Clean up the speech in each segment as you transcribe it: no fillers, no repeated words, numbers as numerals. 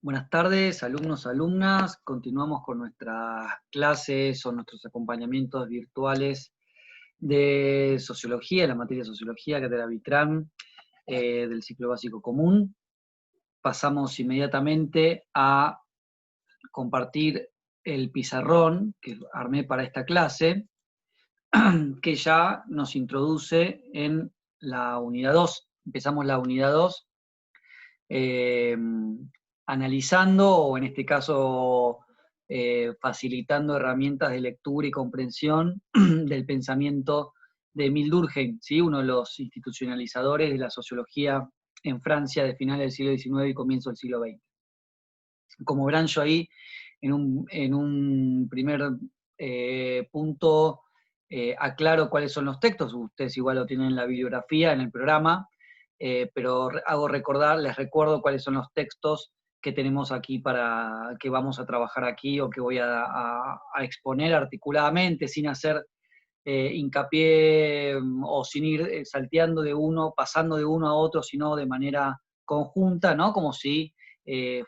Buenas tardes, alumnos, alumnas. Continuamos con nuestras clases o nuestros acompañamientos virtuales de sociología, la materia de sociología, cátedra Vitrán, del ciclo básico común. Pasamos inmediatamente a compartir el pizarrón que armé para esta clase, que ya nos introduce en la unidad 2. Empezamos la unidad 2. Analizando, o en este caso facilitando herramientas de lectura y comprensión del pensamiento de Émile Durkheim, ¿sí? Uno de los institucionalizadores de la sociología en Francia de finales del siglo XIX y comienzo del siglo XX. Como verán, yo ahí en un primer punto aclaro cuáles son los textos. Ustedes igual lo tienen en la bibliografía, en el programa, pero les recuerdo cuáles son los textos que tenemos aquí que vamos a trabajar aquí o que voy a exponer articuladamente, sin hacer hincapié o sin ir salteando de uno, pasando de uno a otro, sino de manera conjunta, ¿no? Como si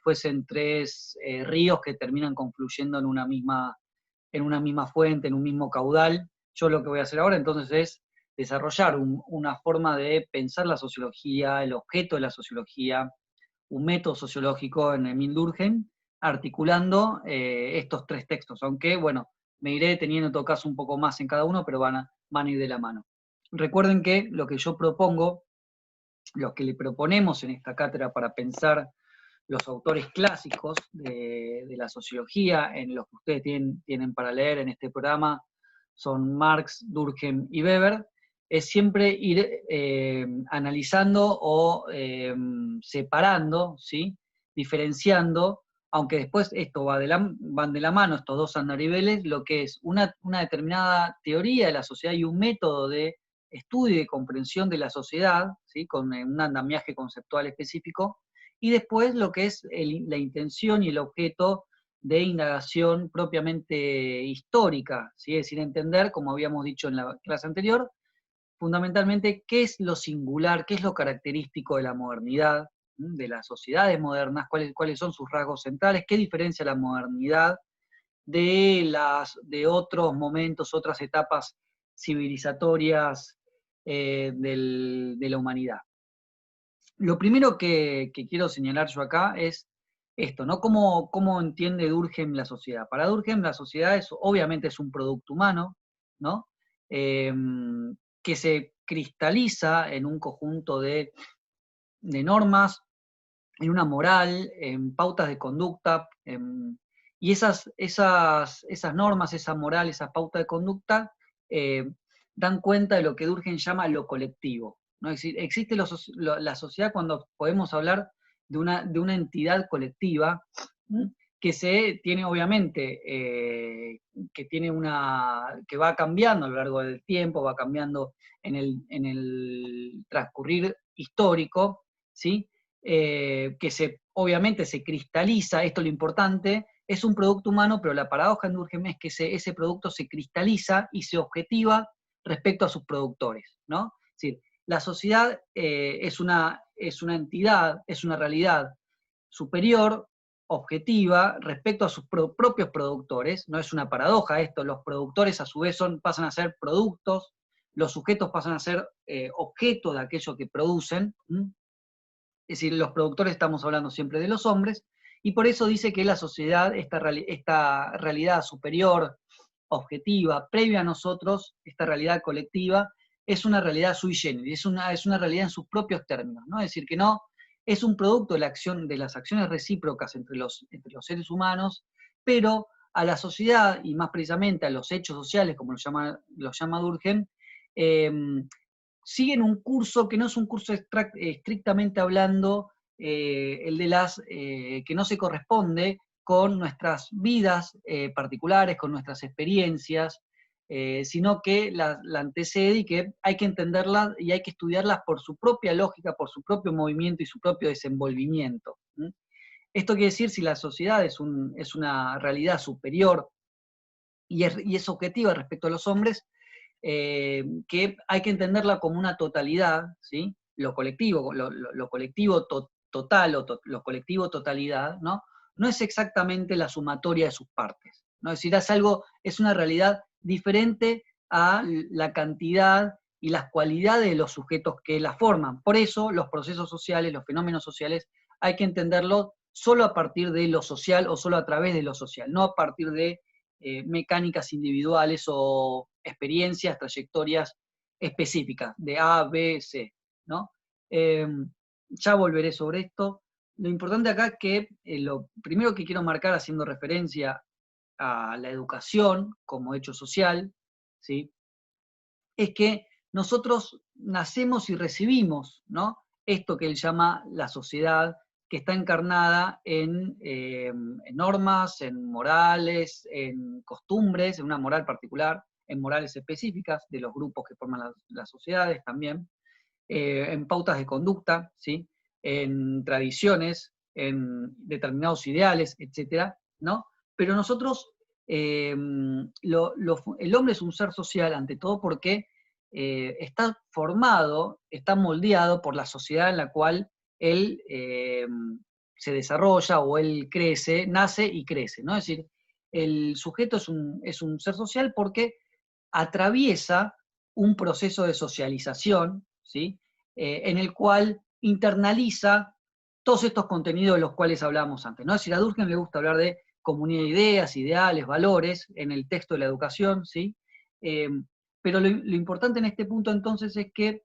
fuesen tres ríos que terminan confluyendo en una misma fuente, en un mismo caudal. Yo lo que voy a hacer ahora entonces es desarrollar una forma de pensar la sociología, el objeto de la sociología, un método sociológico en Émile Durkheim, articulando estos tres textos, aunque, bueno, me iré deteniendo en todo caso un poco más en cada uno, pero van a ir de la mano. Recuerden que lo que yo propongo, lo que le proponemos en esta cátedra para pensar los autores clásicos de la sociología, en los que ustedes tienen para leer en este programa, son Marx, Durkheim y Weber, es siempre ir analizando o separando, ¿sí? Diferenciando, aunque después esto van de la mano, estos dos andariveles, lo que es una determinada teoría de la sociedad y un método de estudio y de comprensión de la sociedad, ¿sí? Con un andamiaje conceptual específico, y después lo que es la intención y el objeto de indagación propiamente histórica, ¿sí? Es decir, entender, como habíamos dicho en la clase anterior, fundamentalmente qué es lo singular, qué es lo característico de la modernidad, de las sociedades modernas, cuáles son sus rasgos centrales, qué diferencia la modernidad de otros momentos, otras etapas civilizatorias de la humanidad. Lo primero que quiero señalar yo acá es esto, ¿no? ¿Cómo entiende Durkheim la sociedad? Para Durkheim la sociedad obviamente es un producto humano, ¿no? Que se cristaliza en un conjunto de normas, en una moral, en pautas de conducta, y esas normas, esa moral, esa pauta de conducta, eh, dan cuenta de lo que Durkheim llama lo colectivo, ¿no? Es decir, existe la sociedad cuando podemos hablar de una entidad colectiva, ¿sí? Que tiene obviamente, que va cambiando a lo largo del tiempo, va cambiando en el transcurrir histórico, ¿sí? Obviamente se cristaliza, esto es lo importante, es un producto humano, pero la paradoja en Durkheim es que ese producto se cristaliza y se objetiva respecto a sus productores, ¿no? Es decir, la sociedad es una entidad, es una realidad superior, objetiva, respecto a sus propios productores, no es una paradoja esto, los productores a su vez pasan a ser productos, los sujetos pasan a ser objeto de aquello que producen, es decir, los productores estamos hablando siempre de los hombres, y por eso dice que la sociedad, esta realidad superior, objetiva, previa a nosotros, esta realidad colectiva, es una realidad sui generis, es una realidad en sus propios términos, ¿no? Es decir, que no es un producto de de las acciones recíprocas entre los seres humanos, pero a la sociedad, y más precisamente a los hechos sociales, como lo llama Durkheim, eh, siguen un curso que no es un curso estrictamente hablando, el de que no se corresponde con nuestras vidas particulares, con nuestras experiencias, sino que la antecede y que hay que entenderla y hay que estudiarlas por su propia lógica, por su propio movimiento y su propio desenvolvimiento. Esto quiere decir, si la sociedad es una realidad superior y es objetiva respecto a los hombres, que hay que entenderla como una totalidad, ¿sí? Lo colectivo total o lo colectivo totalidad, ¿no? No es exactamente la sumatoria de sus partes, ¿no? Es decir, es una realidad diferente a la cantidad y las cualidades de los sujetos que la forman. Por eso los procesos sociales, los fenómenos sociales, hay que entenderlos solo a partir de lo social o solo a través de lo social, no a partir de mecánicas individuales o experiencias, trayectorias específicas de A, B, C, ¿no? Ya volveré sobre esto. Lo importante acá es que lo primero que quiero marcar haciendo referencia a la educación como hecho social, ¿sí? Es que nosotros nacemos y recibimos, ¿no? Esto que él llama la sociedad, que está encarnada en normas, en morales, en costumbres, en una moral particular, en morales específicas de los grupos que forman las sociedades también, en pautas de conducta, ¿sí? En tradiciones, en determinados ideales, etcétera, ¿no? Pero nosotros, el hombre es un ser social ante todo porque está formado, está moldeado por la sociedad en la cual él se desarrolla o él crece, nace y crece, ¿no? Es decir, el sujeto es un ser social porque atraviesa un proceso de socialización, ¿sí? En el cual internaliza todos estos contenidos de los cuales hablábamos antes, ¿no? Es decir, a Durkheim le gusta hablar de comunidad de ideas, ideales, valores, en el texto de la educación, ¿sí? Eh, pero lo importante en este punto entonces es que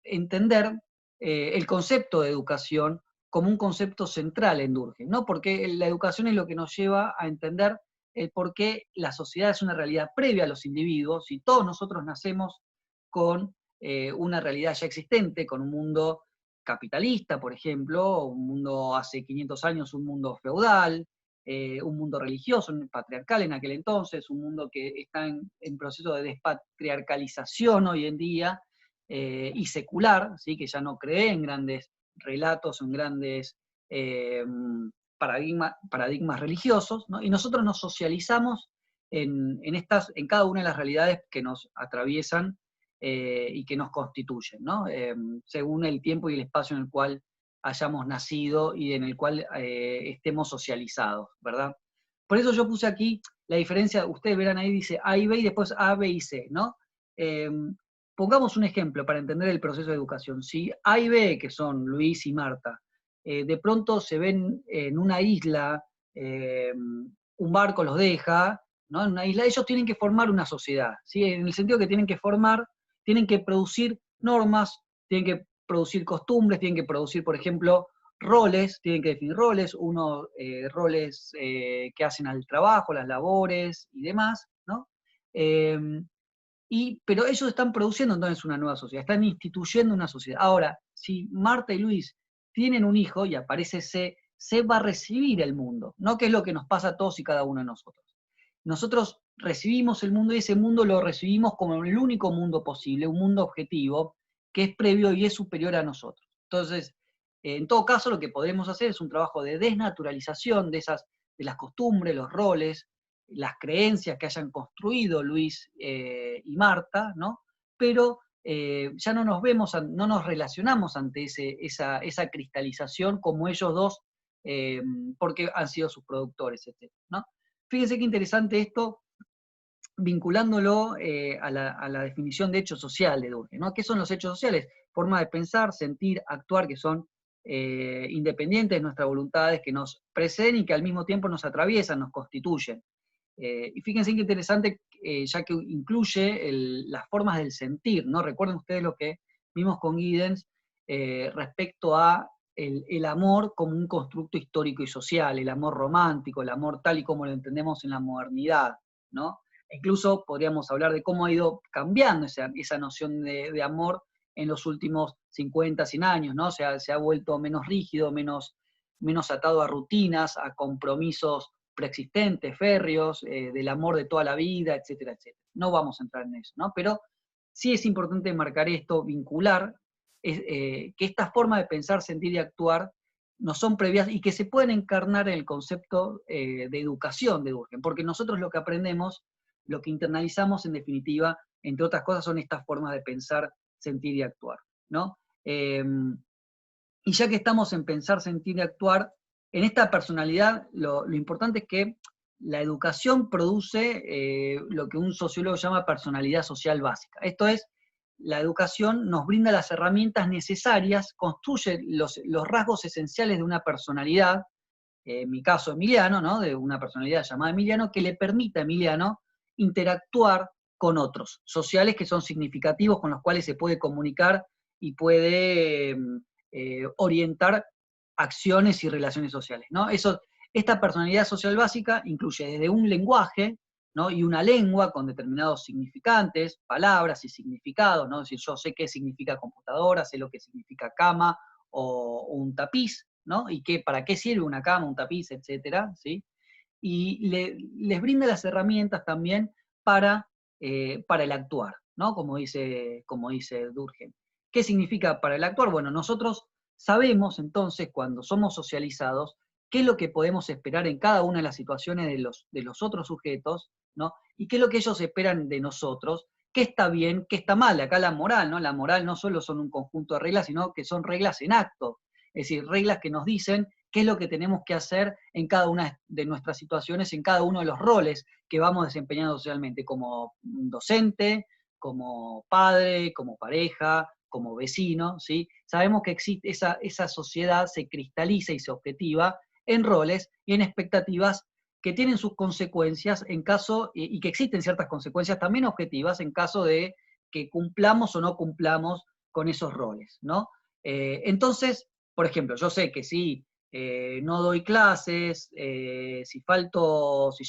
entender el concepto de educación como un concepto central en Durkheim, ¿no? Porque la educación es lo que nos lleva a entender el por qué la sociedad es una realidad previa a los individuos y todos nosotros nacemos con una realidad ya existente, con un mundo capitalista, por ejemplo, un mundo hace 500 años, un mundo feudal, un mundo religioso, patriarcal en aquel entonces, un mundo que está en proceso de despatriarcalización hoy en día, y secular, ¿sí? Que ya no cree en grandes relatos, en grandes eh, paradigmas religiosos, ¿no? Y nosotros nos socializamos en cada una de las realidades que nos atraviesan y que nos constituyen, ¿no? Según el tiempo y el espacio en el cual hayamos nacido y en el cual estemos socializados, ¿verdad? Por eso yo puse aquí la diferencia, ustedes verán ahí, dice A y B y después A, B y C, ¿no? Eh, Pongamos un ejemplo para entender el proceso de educación. Si A y B, que son Luis y Marta, de pronto se ven en una isla, un barco los deja, ¿no? En una isla, ellos tienen que formar una sociedad, ¿sí? En el sentido que tienen que producir normas, tienen que producir costumbres, tienen que producir, por ejemplo, roles, tienen que definir roles, roles que hacen al trabajo, las labores y demás, ¿no? Eh, pero ellos están produciendo entonces una nueva sociedad, están instituyendo una sociedad. Ahora, si Marta y Luis tienen un hijo y aparece C va a recibir el mundo, ¿no? Que es lo que nos pasa a todos y cada uno de nosotros. Nosotros recibimos el mundo y ese mundo lo recibimos como el único mundo posible, un mundo objetivo, que es previo y es superior a nosotros. Entonces, en todo caso, lo que podremos hacer es un trabajo de desnaturalización de las costumbres, los roles, las creencias que hayan construido Luis y Marta, ¿no? Pero ya no nos vemos, no nos relacionamos ante esa cristalización como ellos dos, porque han sido sus productores, etc., ¿no? Fíjense qué interesante esto, vinculándolo a la definición de hecho social de Durkheim, ¿no? ¿Qué son los hechos sociales? Formas de pensar, sentir, actuar que son independientes de nuestras voluntades, que nos preceden y que al mismo tiempo nos atraviesan, nos constituyen. Y fíjense qué interesante, ya que incluye las formas del sentir, ¿no? Recuerden ustedes lo que vimos con Giddens respecto a el amor como un constructo histórico y social, el amor romántico, el amor tal y como lo entendemos en la modernidad, ¿no? Incluso podríamos hablar de cómo ha ido cambiando esa noción de amor en los últimos 50, 100 años, ¿no? Se ha vuelto menos rígido, menos atado a rutinas, a compromisos preexistentes, férreos, del amor de toda la vida, etcétera, etcétera. No vamos a entrar en eso, ¿no? Pero sí es importante marcar esto, vincular, que estas formas de pensar, sentir y actuar no son previas y que se pueden encarnar en el concepto de educación de Durkheim, porque nosotros lo que aprendemos, lo que internalizamos en definitiva, entre otras cosas, son estas formas de pensar, sentir y actuar, ¿no? Y ya que estamos en pensar, sentir y actuar, en esta personalidad lo importante es que la educación produce lo que un sociólogo llama personalidad social básica. Esto es, la educación nos brinda las herramientas necesarias, construye los rasgos esenciales de una personalidad, en mi caso Emiliano, ¿no? De una personalidad llamada Emiliano, que le permite a Emiliano interactuar con otros sociales que son significativos, con los cuales se puede comunicar y puede orientar acciones y relaciones sociales, ¿no? Esta personalidad social básica incluye desde un lenguaje, ¿no? Y una lengua con determinados significantes, palabras y significados, ¿no? Es decir, yo sé qué significa computadora, sé lo que significa cama o un tapiz, ¿no? Y para qué sirve una cama, un tapiz, etcétera, ¿sí? Y les brinda las herramientas también para el actuar, ¿no? Como dice Durkheim. ¿Qué significa para el actuar? Bueno, nosotros sabemos entonces, cuando somos socializados, qué es lo que podemos esperar en cada una de las situaciones de los otros sujetos, ¿no? Y qué es lo que ellos esperan de nosotros, qué está bien, qué está mal. Acá la moral, ¿no? La moral no solo son un conjunto de reglas, sino que son reglas en acto. Es decir, reglas que nos dicen qué es lo que tenemos que hacer en cada una de nuestras situaciones, en cada uno de los roles que vamos desempeñando socialmente, como docente, como padre, como pareja, como vecino, ¿sí? Sabemos que existe esa sociedad se cristaliza y se objetiva en roles y en expectativas que tienen sus consecuencias en caso, y que existen ciertas consecuencias también objetivas en caso de que cumplamos o no cumplamos con esos roles, ¿no? Entonces, por ejemplo, yo sé que si no doy clases, si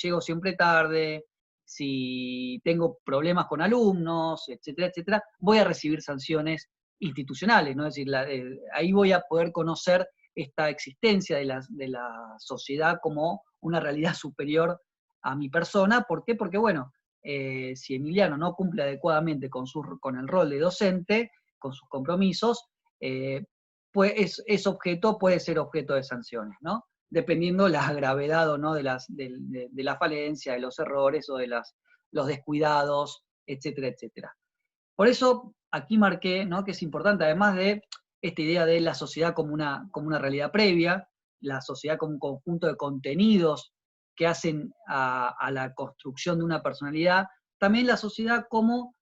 llego siempre tarde, si tengo problemas con alumnos, etcétera, etcétera, voy a recibir sanciones institucionales, ¿no? Es decir, ahí voy a poder conocer esta existencia de la sociedad como una realidad superior a mi persona. ¿Por qué? Porque, bueno, si Emiliano no cumple adecuadamente con el rol de docente, con sus compromisos, pues puede ser objeto de sanciones, ¿no? Dependiendo la gravedad o no de la falencia, de los errores o de los descuidados, etcétera, etcétera. Por eso aquí marqué, ¿no? Que es importante, además de esta idea de la sociedad como una realidad previa, la sociedad como un conjunto de contenidos que hacen a la construcción de una personalidad, también la sociedad como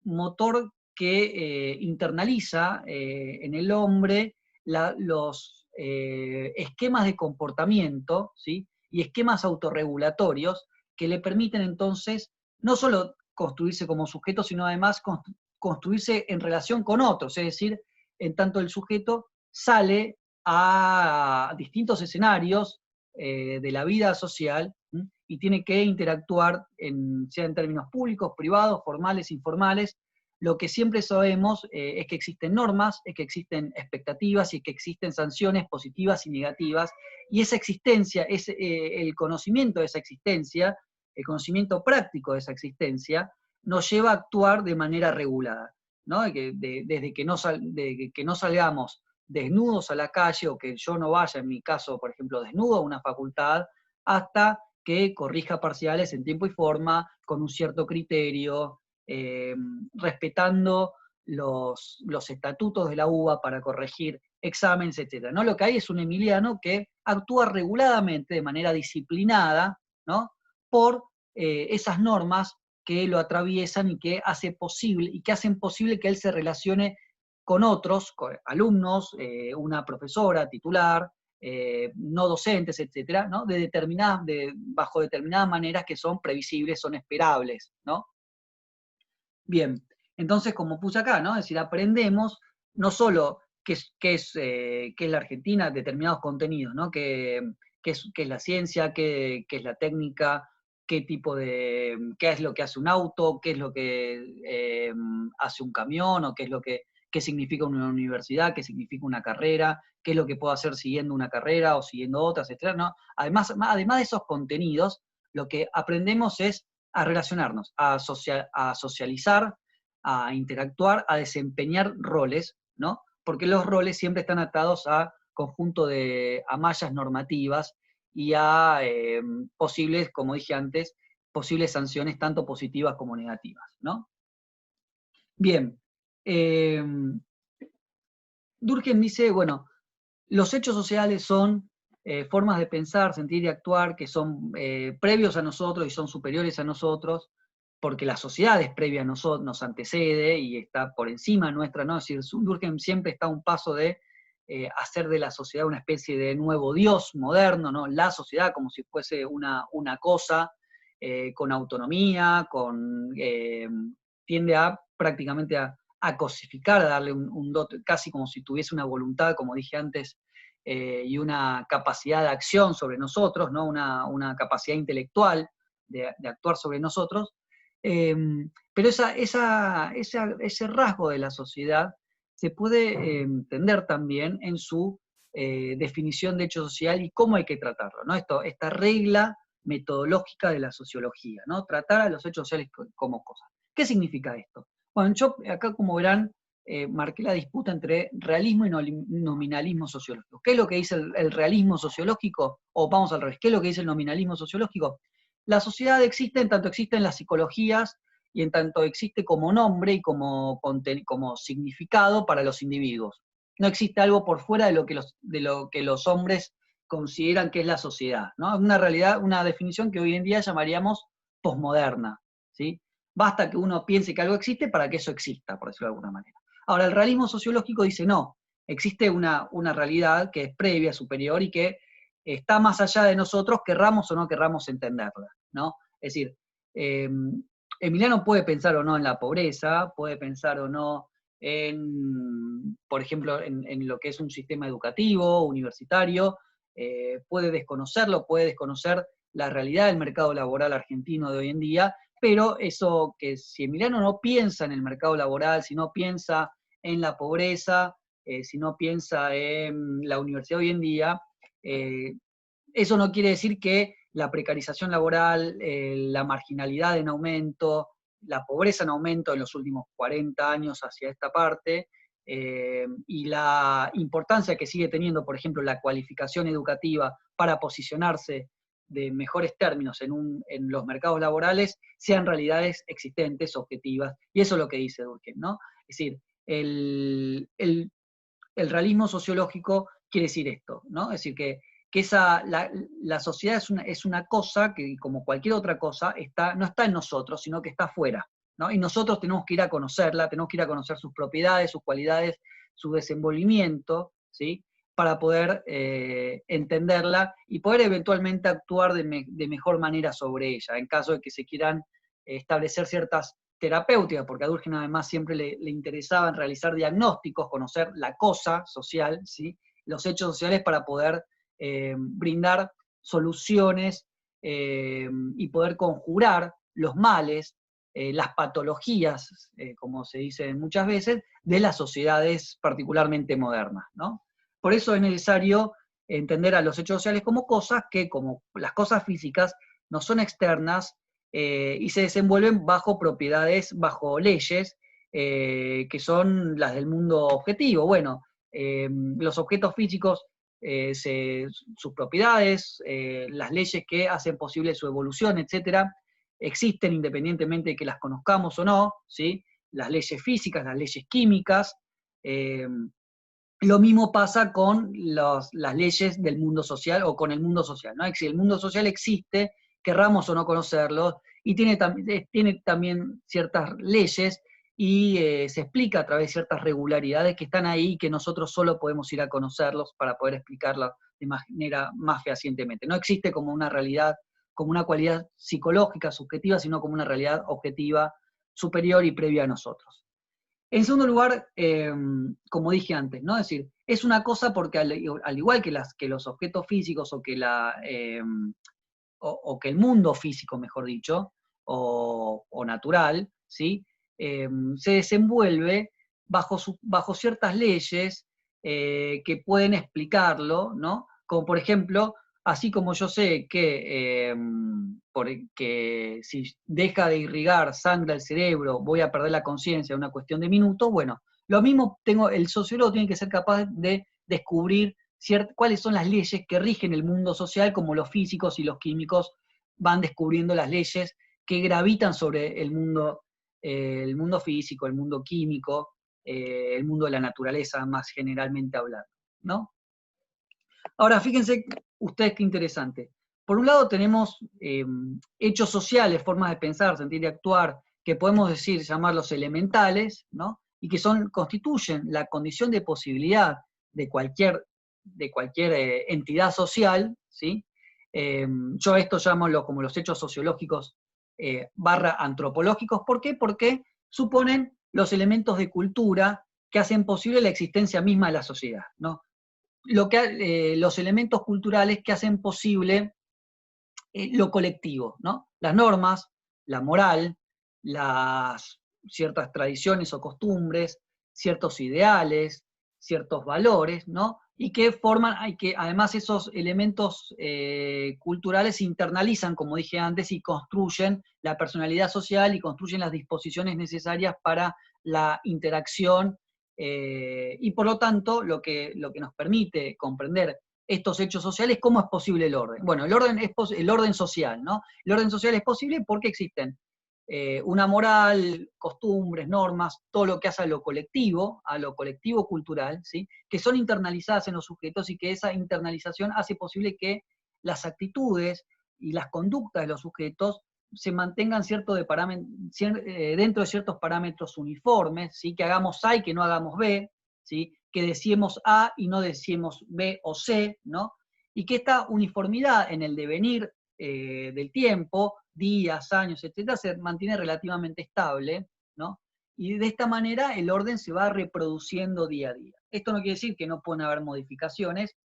motor que internaliza en el hombre los esquemas de comportamiento, ¿sí? Y esquemas autorregulatorios que le permiten entonces no solo construirse como sujeto, sino además construirse en relación con otros, es decir, en tanto el sujeto sale a distintos escenarios de la vida social, y tiene que interactuar sea en términos públicos, privados, formales, informales. Lo que siempre sabemos es que existen normas, es que existen expectativas y que existen sanciones positivas y negativas, y esa existencia, el conocimiento de esa existencia, el conocimiento práctico de esa existencia, nos lleva a actuar de manera regulada, ¿no? Desde que no salgamos desnudos a la calle, o que yo no vaya, en mi caso, por ejemplo, desnudo a una facultad, hasta que corrija parciales en tiempo y forma, con un cierto criterio, respetando los estatutos de la UBA para corregir exámenes, etc. ¿No? Lo que hay es un Emiliano que actúa reguladamente, de manera disciplinada, ¿no? Por esas normas que lo atraviesan y que hacen posible que él se relacione con otros, con alumnos, una profesora titular, no docentes, etcétera, ¿no? Bajo determinadas maneras que son previsibles, son esperables, ¿no? Bien, entonces, como puse acá, ¿no? Es decir, aprendemos no solo qué es la Argentina, determinados contenidos, ¿no? Qué es la ciencia, qué es la técnica, qué es lo que hace un auto, qué es lo que hace un camión, o qué significa una universidad, qué significa una carrera, qué es lo que puedo hacer siguiendo una carrera o siguiendo otras, etc., ¿no? Además de esos contenidos, lo que aprendemos es a relacionarnos, a socializar, a interactuar, a desempeñar roles, ¿no? Porque los roles siempre están atados a conjunto a mallas normativas y a posibles, como dije antes, posibles sanciones tanto positivas como negativas, ¿no? Bien. Durkheim dice, bueno, los hechos sociales son formas de pensar, sentir y actuar que son previos a nosotros y son superiores a nosotros, porque la sociedad es previa a nosotros, nos antecede y está por encima nuestra, ¿no? Es decir, Durkheim siempre está a un paso de hacer de la sociedad una especie de nuevo Dios moderno, ¿no? La sociedad como si fuese una cosa con autonomía, tiende a prácticamente a cosificar, a darle un dote, casi como si tuviese una voluntad, como dije antes, y una capacidad de acción sobre nosotros, ¿no? Una capacidad intelectual de actuar sobre nosotros. Eh, pero ese rasgo de la sociedad se puede entender también en su definición de hecho social y cómo hay que tratarlo, ¿no? Esta regla metodológica de la sociología, ¿no? Tratar a los hechos sociales como cosas. ¿Qué significa esto? Bueno, yo acá, como verán, marqué la disputa entre realismo y nominalismo sociológico. ¿Qué es lo que dice el realismo sociológico? O vamos al revés, ¿qué es lo que dice el nominalismo sociológico? La sociedad existe en tanto existen las psicologías y en tanto existe como nombre y como significado para los individuos. No existe algo por fuera de lo que los hombres consideran que es la sociedad, ¿no? Una realidad, una definición que hoy en día llamaríamos posmoderna, ¿sí? Basta que uno piense que algo existe para que eso exista, por decirlo de alguna manera. Ahora, el realismo sociológico dice no, existe una realidad que es previa, superior y que está más allá de nosotros, querramos o no querramos entenderla, ¿no? Es decir, Emiliano puede pensar o no en la pobreza, puede pensar o no por ejemplo, en lo que es un sistema educativo, universitario, puede desconocerlo, puede desconocer la realidad del mercado laboral argentino de hoy en día, pero eso que si Emiliano no piensa en el mercado laboral, si no piensa en la pobreza, si no piensa en la universidad hoy en día, eh, eso no quiere decir que la precarización laboral, la marginalidad en aumento, la pobreza en aumento en los últimos 40 años hacia esta parte, y la importancia que sigue teniendo, por ejemplo, la cualificación educativa para posicionarse de mejores términos en los mercados laborales, sean realidades existentes, objetivas, y eso es lo que dice Durkheim, ¿no? Es decir, el realismo sociológico quiere decir esto, ¿no? Es decir, que la sociedad es una cosa que, como cualquier otra cosa, no está en nosotros, sino que está afuera, ¿no? Y nosotros tenemos que ir a conocerla, tenemos que ir a conocer sus propiedades, sus cualidades, su desenvolvimiento, ¿sí? Para poder entenderla y poder eventualmente actuar de mejor manera sobre ella, en caso de que se quieran establecer ciertas terapéutica, porque a Durkheim además siempre le interesaba realizar diagnósticos, conocer la cosa social, ¿sí? Los hechos sociales para poder brindar soluciones y poder conjurar los males, las patologías, como se dice muchas veces, de las sociedades particularmente modernas, ¿no? Por eso es necesario entender a los hechos sociales como cosas que, como las cosas físicas, no son externas, y se desenvuelven bajo propiedades, bajo leyes, que son las del mundo objetivo. Bueno, los objetos físicos, sus propiedades, las leyes que hacen posible su evolución, etcétera, existen independientemente de que las conozcamos o no, ¿sí? Las leyes físicas, las leyes químicas. Lo mismo pasa con las leyes del mundo social o con el mundo social, ¿no? Es decir, el mundo social existe, querramos o no conocerlo, y tiene también ciertas leyes y se explica a través de ciertas regularidades que están ahí y que nosotros solo podemos ir a conocerlos para poder explicarla de manera más fehacientemente. No existe como una realidad, como una cualidad psicológica, subjetiva, sino como una realidad objetiva, superior y previa a nosotros. En segundo lugar, como dije antes, ¿no? Es decir, es una cosa porque al igual que los objetos físicos o que el mundo físico, mejor dicho, o natural, ¿sí? Se desenvuelve bajo ciertas leyes que pueden explicarlo, ¿no? Como por ejemplo, así como yo sé que si deja de irrigar sangre al cerebro, voy a perder la conciencia en una cuestión de minutos, bueno, lo mismo el sociólogo tiene que ser capaz de descubrir cuáles son las leyes que rigen el mundo social, como los físicos y los químicos van descubriendo las leyes que gravitan sobre el mundo físico, el mundo químico, el mundo de la naturaleza más generalmente hablando, ¿no? Ahora, fíjense ustedes qué interesante. Por un lado tenemos hechos sociales, formas de pensar, sentir y actuar, que podemos decir, llamarlos elementales, ¿no? Y que constituyen la condición de posibilidad de cualquier entidad social, ¿sí? Yo esto llamo como los hechos sociológicos barra antropológicos. ¿Por qué? Porque suponen los elementos de cultura que hacen posible la existencia misma de la sociedad, ¿no? Los elementos culturales que hacen posible lo colectivo, ¿no? Las normas, la moral, ciertas tradiciones o costumbres, ciertos ideales, ciertos valores, ¿no? Y que además esos elementos culturales se internalizan, como dije antes, y construyen la personalidad social y construyen las disposiciones necesarias para la interacción y por lo tanto lo que nos permite comprender estos hechos sociales. ¿Cómo es posible el orden? Bueno, el orden social, ¿no? El orden social es posible porque existen una moral, costumbres, normas, todo lo que hace a lo colectivo cultural, ¿sí? Que son internalizadas en los sujetos y que esa internalización hace posible que las actitudes y las conductas de los sujetos se mantengan dentro de ciertos parámetros uniformes, ¿sí? Que hagamos A y que no hagamos B, ¿sí? Que decimos A y no decimos B o C, ¿no? Y que esta uniformidad en el devenir del tiempo, días, años, etcétera, se mantiene relativamente estable, ¿no? Y de esta manera el orden se va reproduciendo día a día. Esto no quiere decir que no pueden haber modificaciones,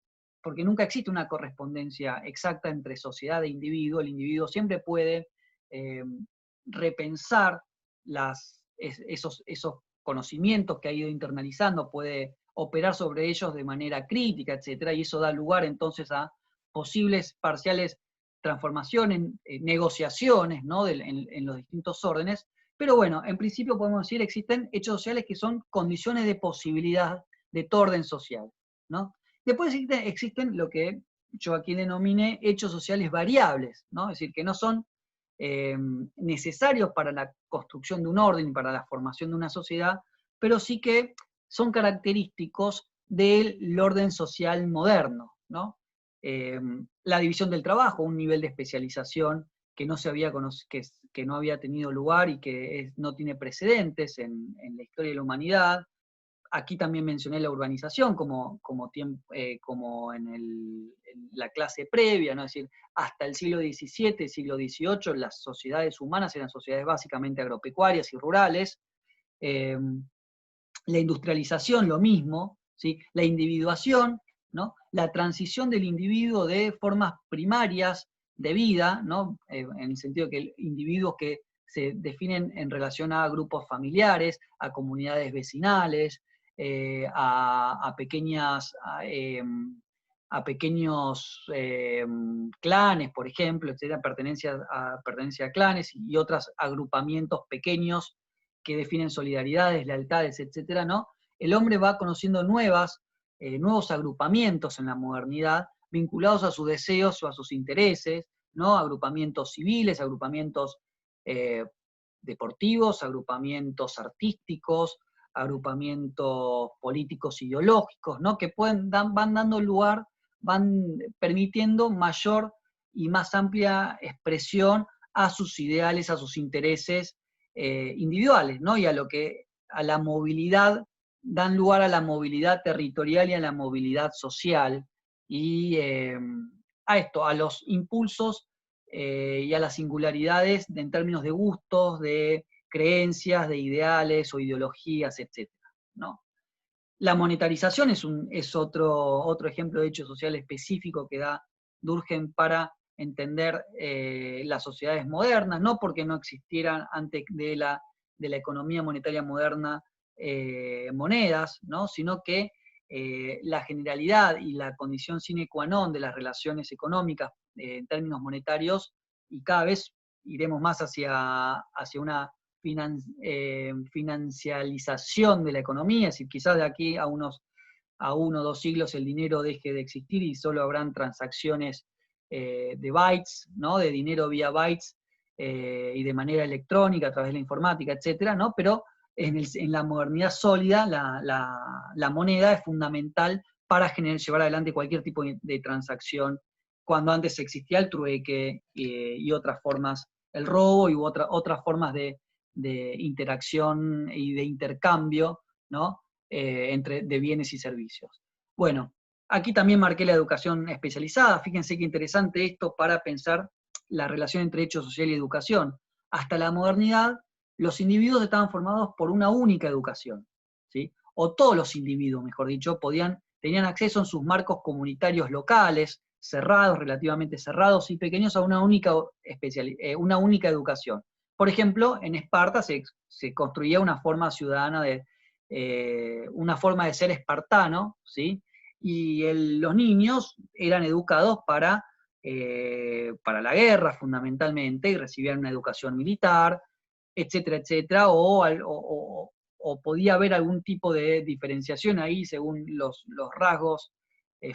porque nunca existe una correspondencia exacta entre sociedad e individuo. El individuo siempre puede eh, repensar esos conocimientos que ha ido internalizando, puede operar sobre ellos de manera crítica, etcétera, y eso da lugar entonces a posibles parciales transformaciones, negociaciones, ¿no? en los distintos órdenes. Pero bueno, en principio podemos decir que existen hechos sociales que son condiciones de posibilidad de todo orden social, ¿no? Después existen lo que yo aquí denominé hechos sociales variables, ¿no? Es decir, que no son necesarios para la construcción de un orden y para la formación de una sociedad, pero sí que son característicos del orden social moderno, ¿no? La división del trabajo, un nivel de especialización que no había tenido lugar y que no tiene precedentes en la historia de la humanidad. Aquí también mencioné la urbanización como en la clase previa, ¿no? Es decir, hasta el siglo XVII, siglo XVIII, las sociedades humanas eran sociedades básicamente agropecuarias y rurales. La industrialización, lo mismo, ¿sí? La individuación, ¿no? La transición del individuo de formas primarias de vida, ¿no? En el sentido que individuos que se definen en relación a grupos familiares, a comunidades vecinales, a pequeños clanes, por ejemplo, etcétera, pertenencia a clanes y otros agrupamientos pequeños que definen solidaridades, lealtades, etcétera, ¿no? El hombre va conociendo nuevos agrupamientos en la modernidad, vinculados a sus deseos o a sus intereses, ¿no? Agrupamientos civiles, agrupamientos deportivos, agrupamientos artísticos, agrupamientos políticos ideológicos, ¿no? Que van dando lugar, van permitiendo mayor y más amplia expresión a sus ideales, a sus intereses individuales, ¿no? Y a la movilidad, dan lugar a la movilidad territorial y a la movilidad social, y a los impulsos y a las singularidades en términos de gustos, de creencias, de ideales o ideologías, etc., ¿no? La monetarización es otro ejemplo de hecho social específico que da Durkheim para entender las sociedades modernas, no porque no existieran antes de la economía monetaria moderna monedas, ¿no? Sino que la generalidad y la condición sine qua non de las relaciones económicas en términos monetarios, y cada vez iremos más hacia una financialización de la economía, es decir, quizás de aquí a 1 o 2 siglos el dinero deje de existir y solo habrán transacciones de bytes, ¿no? De dinero vía bytes y de manera electrónica a través de la informática, etcétera, ¿no? Pero en la modernidad sólida, la moneda es fundamental para llevar adelante cualquier tipo de transacción, cuando antes existía el trueque y otras formas, el robo y otras formas de interacción y de intercambio, ¿no? De bienes y servicios. Bueno, aquí también marqué la educación especializada. Fíjense qué interesante esto para pensar la relación entre hecho social y educación. Hasta la modernidad, los individuos estaban formados por una única educación, ¿sí? O todos los individuos, mejor dicho, tenían acceso en sus marcos comunitarios locales, cerrados, relativamente cerrados y pequeños, a una única educación. Por ejemplo, en Esparta se construía una forma ciudadana una forma de ser espartano, ¿sí? Y los niños eran educados para la guerra fundamentalmente, y recibían una educación militar, etcétera, etcétera, o podía haber algún tipo de diferenciación ahí según los rasgos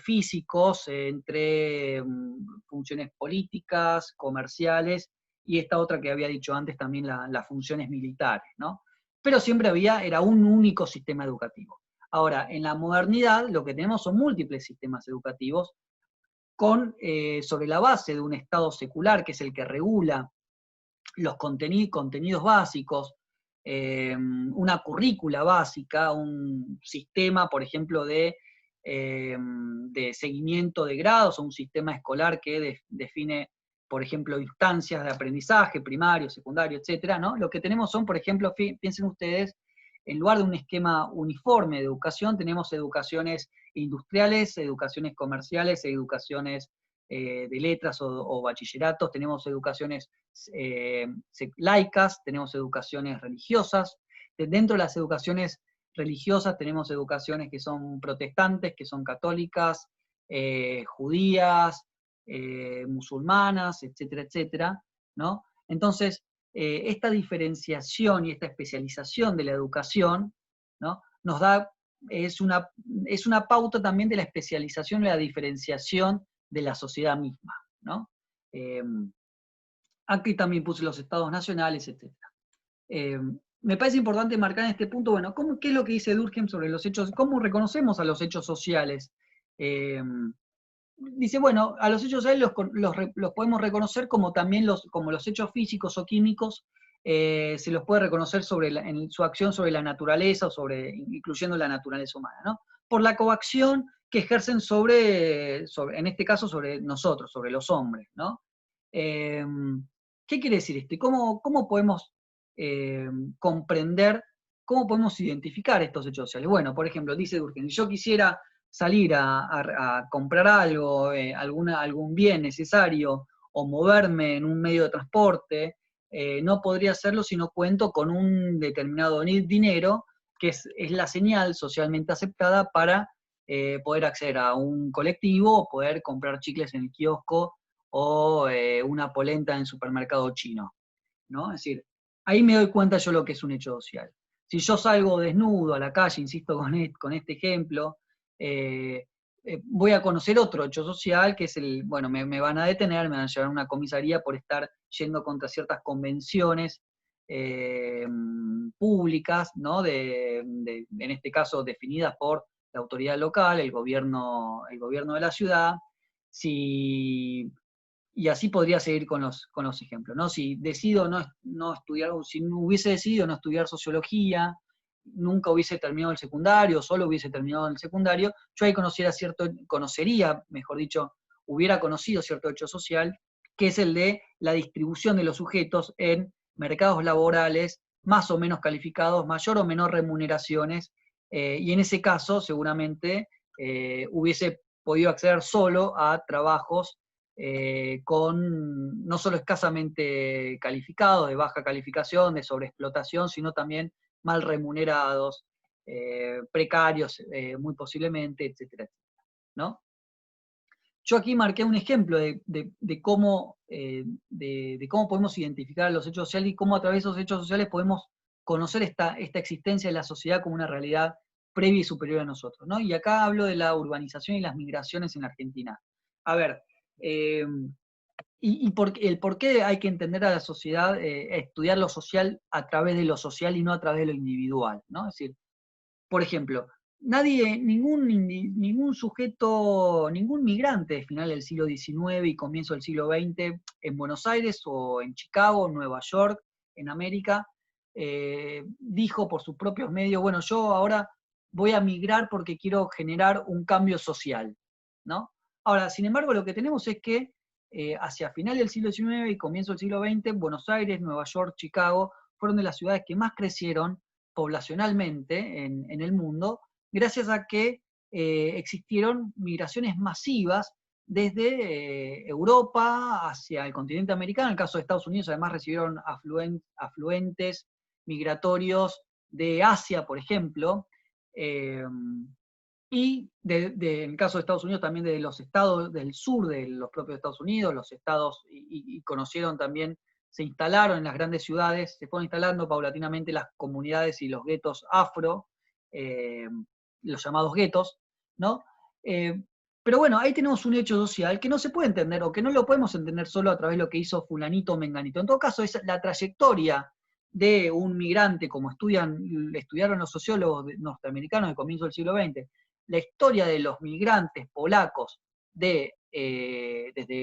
físicos entre funciones políticas, comerciales, y esta otra que había dicho antes también, las funciones militares, ¿no? Pero siempre era un único sistema educativo. Ahora, en la modernidad lo que tenemos son múltiples sistemas educativos sobre la base de un Estado secular, que es el que regula los contenidos básicos, una currícula básica, un sistema, por ejemplo, de seguimiento de grados, o un sistema escolar que define, por ejemplo, instancias de aprendizaje, primario, secundario, etcétera, ¿no? Lo que tenemos son, por ejemplo, piensen ustedes, en lugar de un esquema uniforme de educación, tenemos educaciones industriales, educaciones comerciales, educaciones de letras o bachilleratos, tenemos educaciones laicas, tenemos educaciones religiosas. Dentro de las educaciones religiosas tenemos educaciones que son protestantes, que son católicas, judías, musulmanas, etcétera, etcétera, ¿no? Entonces, esta diferenciación y esta especialización de la educación, ¿no? Es una pauta también de la especialización y la diferenciación de la sociedad misma, ¿no? Aquí también puse los estados nacionales, etc. Me parece importante marcar en este punto, bueno, ¿qué es lo que dice Durkheim sobre los hechos? ¿Cómo reconocemos a los hechos sociales? Dice, bueno, a los hechos sociales los podemos reconocer como también como los hechos físicos o químicos, se los puede reconocer en su acción sobre la naturaleza, incluyendo la naturaleza humana, ¿no? Por la coacción que ejercen en este caso, sobre nosotros, sobre los hombres, ¿no? ¿Qué quiere decir esto? ¿Y cómo podemos comprender, cómo podemos identificar estos hechos sociales? Bueno, por ejemplo, dice Durkheim, si yo quisiera salir a comprar algo, algún bien necesario, o moverme en un medio de transporte, no podría hacerlo si no cuento con un determinado dinero, que es la señal socialmente aceptada para poder acceder a un colectivo, o poder comprar chicles en el kiosco, o una polenta en el supermercado chino, ¿no? Es decir, ahí me doy cuenta yo lo que es un hecho social. Si yo salgo desnudo a la calle, insisto con este ejemplo, voy a conocer otro hecho social, que es bueno, me van a detener, me van a llevar a una comisaría por estar yendo contra ciertas convenciones públicas, ¿no? En este caso definidas por la autoridad local, el gobierno de la ciudad. Y así podría seguir con los ejemplos, ¿no? Si decido no estudiar, si no hubiese decidido no estudiar sociología, nunca hubiese terminado el secundario, solo hubiese terminado el secundario, yo ahí conocería, mejor dicho, hubiera conocido cierto hecho social, que es el de la distribución de los sujetos en mercados laborales más o menos calificados, mayor o menor remuneraciones, y en ese caso seguramente hubiese podido acceder solo a trabajos no solo escasamente calificados, de baja calificación, de sobreexplotación, sino también mal remunerados, precarios muy posiblemente, etcétera, etcétera, ¿no? Yo aquí marqué un ejemplo de cómo podemos identificar los hechos sociales y cómo a través de esos hechos sociales podemos conocer esta existencia de la sociedad como una realidad previa y superior a nosotros, ¿no? Y acá hablo de la urbanización y las migraciones en Argentina. A ver, el por qué hay que entender a la sociedad, estudiar lo social a través de lo social y no a través de lo individual, ¿no? Es decir, por ejemplo, ningún sujeto, ningún migrante de final del siglo XIX y comienzo del siglo XX en Buenos Aires o en Chicago, Nueva York, en América, dijo por sus propios medios, bueno, yo ahora voy a migrar porque quiero generar un cambio social, ¿no? Ahora, sin embargo, lo que tenemos es que hacia final del siglo XIX y comienzo del siglo XX, Buenos Aires, Nueva York, Chicago, fueron de las ciudades que más crecieron poblacionalmente en el mundo, gracias a que existieron migraciones masivas desde Europa hacia el continente americano. En el caso de Estados Unidos, además, recibieron afluentes migratorios de Asia, por ejemplo, eh, en el caso de Estados Unidos también de los estados del sur de los propios Estados Unidos, los estados, y conocieron también, se instalaron en las grandes ciudades, se fueron instalando paulatinamente las comunidades y los guetos afro, eh, los llamados guetos, ¿no? Eh, pero bueno, ahí tenemos un hecho social que no se puede entender, o que no lo podemos entender solo a través de lo que hizo fulanito o menganito. En todo caso, es la trayectoria de un migrante, como estudiaron los sociólogos norteamericanos del comienzo del siglo XX, la historia de los migrantes polacos desde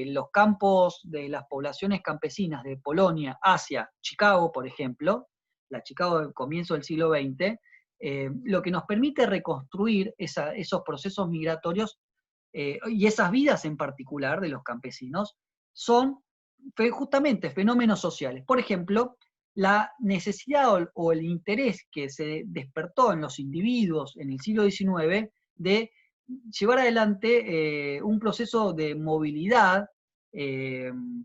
los campos de las poblaciones campesinas de Polonia hacia Chicago, por ejemplo, la Chicago del comienzo del siglo XX, lo que nos permite reconstruir esos procesos migratorios y esas vidas en particular de los campesinos son justamente fenómenos sociales. Por ejemplo, la necesidad o el interés que se despertó en los individuos en el siglo XIX de llevar adelante un proceso de movilidad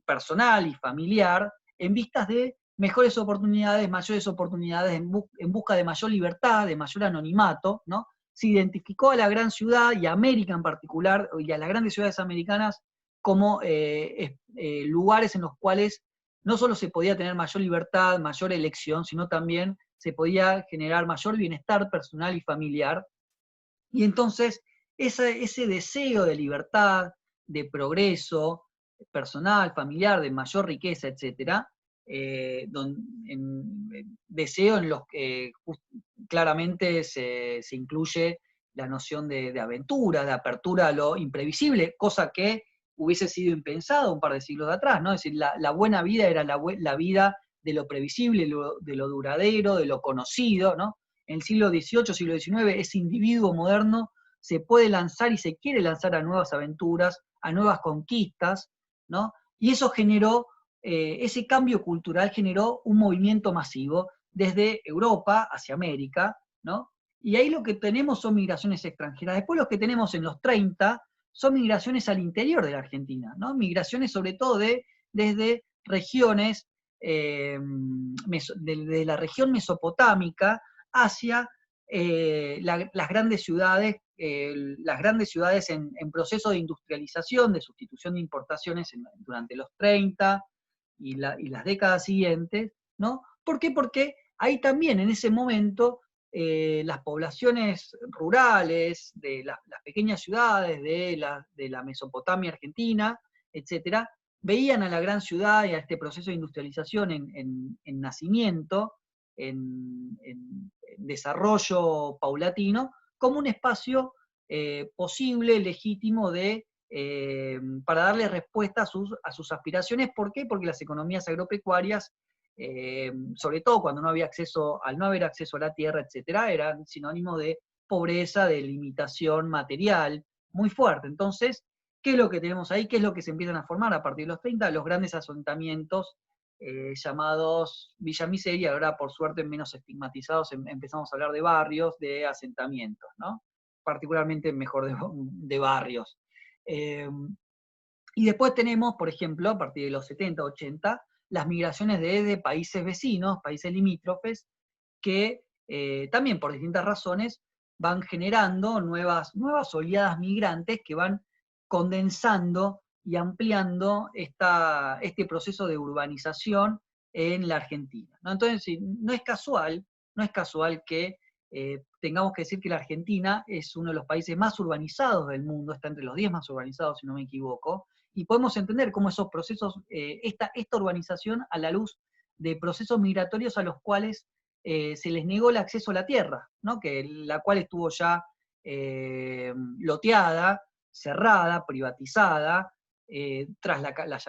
personal y familiar en vistas de mejores oportunidades, mayores oportunidades, en busca de mayor libertad, de mayor anonimato, ¿no? Se identificó a la gran ciudad y a América en particular, y a las grandes ciudades americanas, como lugares en los cuales no solo se podía tener mayor libertad, mayor elección, sino también se podía generar mayor bienestar personal y familiar. Y entonces ese deseo de libertad, de progreso personal, familiar, de mayor riqueza, etcétera, deseo en los que claramente se incluye la noción de aventura, de apertura a lo imprevisible, cosa que hubiese sido impensado un par de siglos atrás, ¿no? Es decir, la buena vida era la vida de lo previsible, de lo duradero, de lo conocido, ¿no? En el siglo XVIII, siglo XIX, ese individuo moderno se puede lanzar y se quiere lanzar a nuevas aventuras, a nuevas conquistas, ¿no? Y eso generó, ese cambio cultural generó un movimiento masivo desde Europa hacia América, ¿no? Y ahí lo que tenemos son migraciones extranjeras. Después lo que tenemos en los 30 son migraciones al interior de la Argentina, ¿no? Migraciones sobre todo desde regiones, de la región mesopotámica hacia las grandes ciudades, en proceso de industrialización, de sustitución de importaciones durante los 30 y las décadas siguientes, ¿no? ¿Por qué? Porque ahí también en ese momento las poblaciones rurales, de las pequeñas ciudades de la Mesopotamia argentina, etcétera, veían a la gran ciudad y a este proceso de industrialización en nacimiento, en desarrollo paulatino, como un espacio posible, legítimo para darle respuesta a sus aspiraciones. ¿Por qué? Porque las economías agropecuarias, sobre todo cuando no había acceso, al no haber acceso a la tierra, etcétera, eran sinónimo de pobreza, de limitación material muy fuerte. Entonces, ¿qué es lo que tenemos ahí? ¿Qué es lo que se empiezan a formar a partir de los 30? Los grandes asentamientos llamados Villa Miseria, ahora por suerte menos estigmatizados, empezamos a hablar de barrios, de asentamientos, ¿no? Particularmente mejor de barrios. Y después tenemos, por ejemplo, a partir de los 70, 80, las migraciones de países vecinos, países limítrofes, que también por distintas razones van generando nuevas oleadas migrantes que van condensando y ampliando este proceso de urbanización en la Argentina, ¿no? Entonces, no es casual que tengamos que decir que la Argentina es uno de los países más urbanizados del mundo, está entre los 10 más urbanizados, si no me equivoco, y podemos entender cómo esos procesos, esta urbanización a la luz de procesos migratorios a los cuales se les negó el acceso a la tierra, ¿no? La cual estuvo ya loteada, cerrada, privatizada, tras las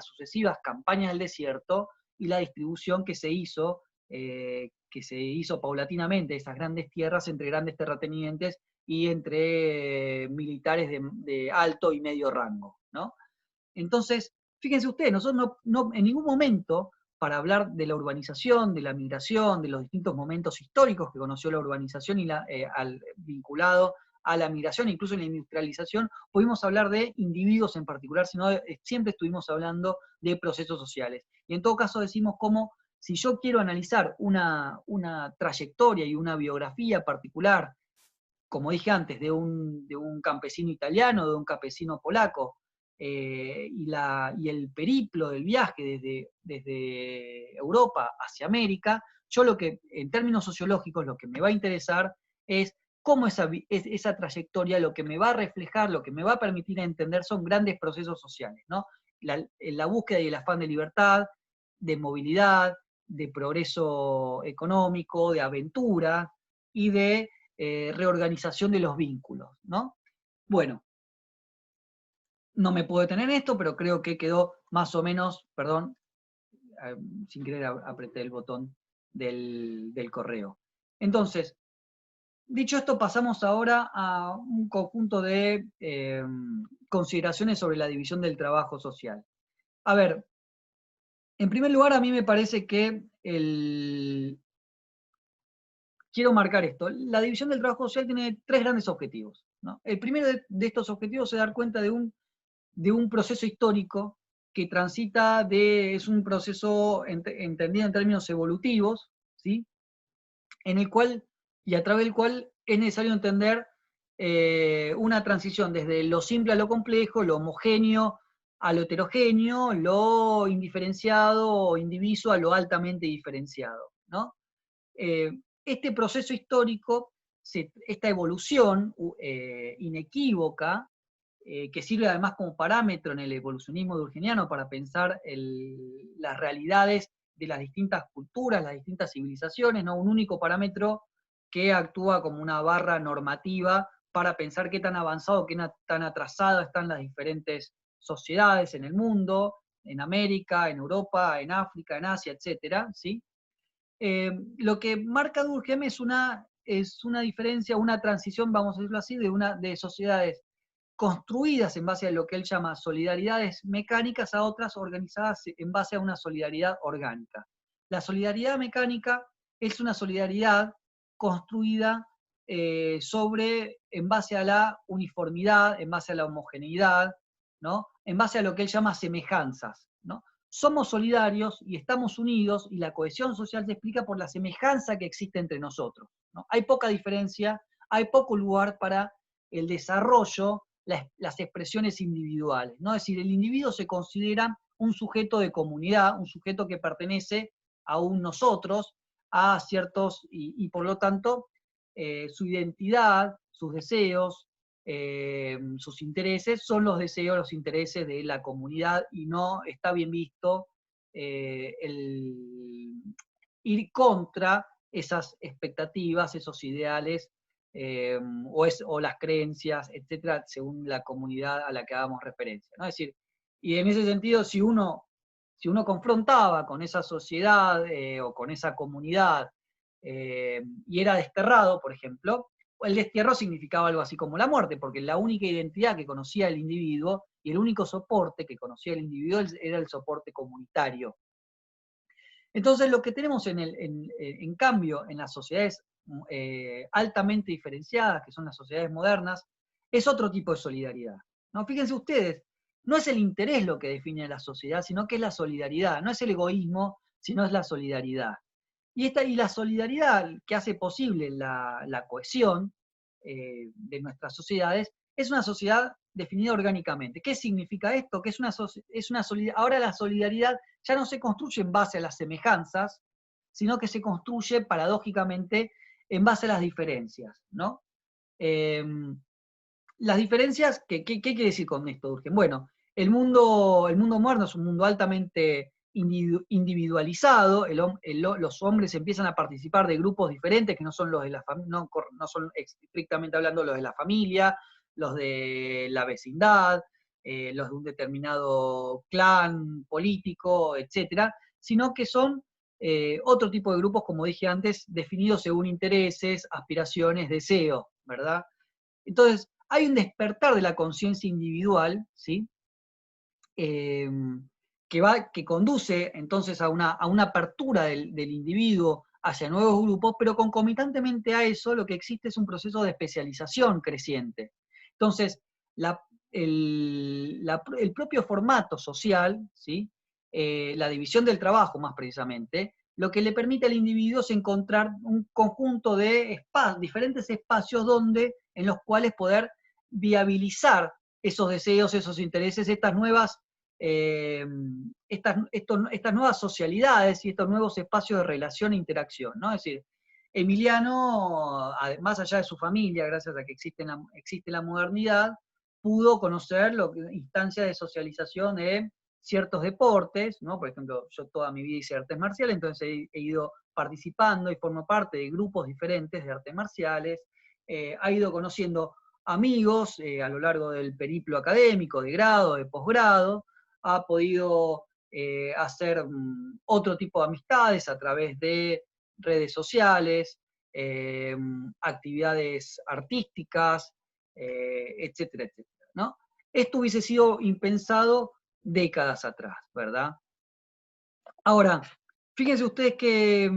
sucesivas campañas del desierto y la distribución que se hizo paulatinamente de esas grandes tierras entre grandes terratenientes y entre militares de alto y medio rango, ¿no? Entonces, fíjense ustedes, nosotros en ningún momento, para hablar de la urbanización, de la migración, de los distintos momentos históricos que conoció la urbanización y vinculado a la migración, incluso en la industrialización, pudimos hablar de individuos en particular, sino siempre estuvimos hablando de procesos sociales. Y en todo caso decimos cómo, si yo quiero analizar una trayectoria y una biografía particular, como dije antes, de un campesino italiano, de un campesino polaco, y el periplo del viaje desde Europa hacia América, yo en términos sociológicos, lo que me va a interesar es cómo esa trayectoria, lo que me va a reflejar, lo que me va a permitir entender son grandes procesos sociales, ¿no? La búsqueda y el afán de libertad, de movilidad, de progreso económico, de aventura y de reorganización de los vínculos, ¿no? Bueno, no me puedo detener en esto, pero creo que quedó más o menos, perdón, sin querer apreté el botón del correo. Entonces, dicho esto, pasamos ahora a un conjunto de consideraciones sobre la división del trabajo social. A ver, en primer lugar, a mí me parece que quiero marcar esto. La división del trabajo social tiene tres grandes objetivos, ¿no? El primero de estos objetivos es dar cuenta de un proceso histórico que transita es un proceso entendido en términos evolutivos, ¿sí? En el cual, y a través del cual es necesario entender una transición desde lo simple a lo complejo, lo homogéneo a lo heterogéneo, lo indiferenciado o indiviso a lo altamente diferenciado, ¿no? Este proceso histórico, esta evolución inequívoca, que sirve además como parámetro en el evolucionismo durkheimiano para pensar las realidades de las distintas culturas, las distintas civilizaciones, ¿no? Un único parámetro que actúa como una barra normativa para pensar qué tan avanzado, qué tan atrasado están las diferentes sociedades en el mundo, en América, en Europa, en África, en Asia, etcétera, ¿sí? Lo que marca Durkheim es una diferencia, una transición, vamos a decirlo así, de sociedades construidas en base a lo que él llama solidaridades mecánicas a otras organizadas en base a una solidaridad orgánica. La solidaridad mecánica es una solidaridad construida en base a la uniformidad, en base a la homogeneidad, ¿no? En base a lo que él llama semejanzas, ¿no? Somos solidarios y estamos unidos y la cohesión social se explica por la semejanza que existe entre nosotros, ¿no? Hay poca diferencia, hay poco lugar para el desarrollo, las expresiones individuales, ¿no? Es decir, el individuo se considera un sujeto de comunidad, un sujeto que pertenece a un nosotros, a ciertos, y por lo tanto, su identidad, sus deseos, sus intereses son los deseos, los intereses de la comunidad y no está bien visto el ir contra esas expectativas, esos ideales o las creencias, etcétera, según la comunidad a la que hagamos referencia, ¿no? Es decir, y en ese sentido, si uno confrontaba con esa sociedad o con esa comunidad y era desterrado, por ejemplo, el destierro significaba algo así como la muerte, porque la única identidad que conocía el individuo y el único soporte que conocía el individuo era el soporte comunitario. Entonces, lo que tenemos en cambio en las sociedades altamente diferenciadas, que son las sociedades modernas, es otro tipo de solidaridad, ¿no? Fíjense ustedes, no es el interés lo que define a la sociedad, sino que es la solidaridad, no es el egoísmo, sino es la solidaridad. Y la solidaridad que hace posible la cohesión de nuestras sociedades es una sociedad definida orgánicamente. ¿Qué significa esto? Que ahora la solidaridad ya no se construye en base a las semejanzas, sino que se construye paradójicamente en base a las diferencias, ¿no? Las diferencias, ¿qué quiere decir con esto, Durkheim? Bueno, el mundo moderno es un mundo altamente individualizado, los hombres empiezan a participar de grupos diferentes que no son los de la familia, no son estrictamente hablando los de la familia, los de la vecindad, los de un determinado clan político, etcétera, sino que son otro tipo de grupos, como dije antes, definidos según intereses, aspiraciones, deseos, ¿verdad? Entonces, hay un despertar de la conciencia individual, ¿sí? Eh, que conduce entonces a una apertura del individuo hacia nuevos grupos, pero concomitantemente a eso lo que existe es un proceso de especialización creciente. Entonces, el propio formato social, ¿sí? La división del trabajo más precisamente, lo que le permite al individuo es encontrar un conjunto de diferentes espacios en los cuales poder viabilizar esos deseos, esos intereses, estas nuevas nuevas socialidades y estos nuevos espacios de relación e interacción, ¿no? Es decir, Emiliano, más allá de su familia, gracias a que existe la modernidad, pudo conocer instancias de socialización de ciertos deportes, ¿no? Por ejemplo, yo toda mi vida hice artes marciales, entonces he ido participando y formo parte de grupos diferentes de artes marciales, ha ido conociendo amigos a lo largo del periplo académico, de grado, de posgrado, ha podido hacer otro tipo de amistades a través de redes sociales, actividades artísticas, etcétera, etcétera, ¿no? Esto hubiese sido impensado décadas atrás, ¿verdad? Ahora, fíjense ustedes qué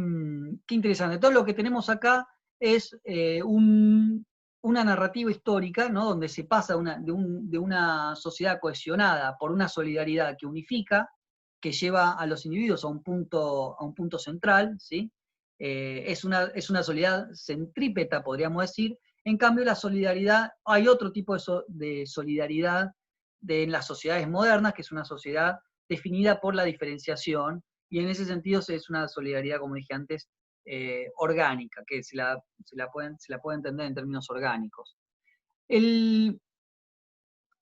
interesante. Todo lo que tenemos acá es una narrativa histórica, ¿no? Donde se pasa de una sociedad cohesionada por una solidaridad que unifica, que lleva a los individuos a un punto central, ¿sí? Es una solidaridad centrípeta, podríamos decir. En cambio, la solidaridad, hay otro tipo de solidaridad en las sociedades modernas, que es una sociedad definida por la diferenciación, y en ese sentido es una solidaridad, como dije antes, orgánica, que se la puede entender en términos orgánicos.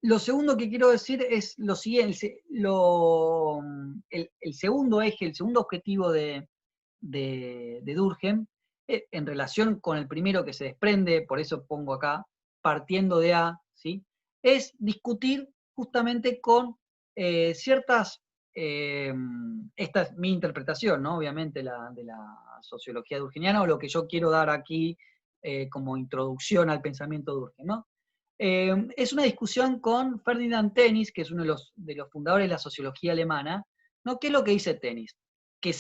Lo segundo que quiero decir es lo siguiente, el segundo eje, el segundo objetivo de Durkheim, en relación con el primero que se desprende, por eso pongo acá, partiendo de A, ¿sí? Es discutir justamente con ciertas, esta es mi interpretación, ¿no? Obviamente, de la sociología durkheimiana, o lo que yo quiero dar aquí como introducción al pensamiento de Durkheim, ¿no? Es una discusión con Ferdinand Tönnies, que es uno de los fundadores de la sociología alemana, ¿no? ¿Qué es lo que dice Tönnies? Que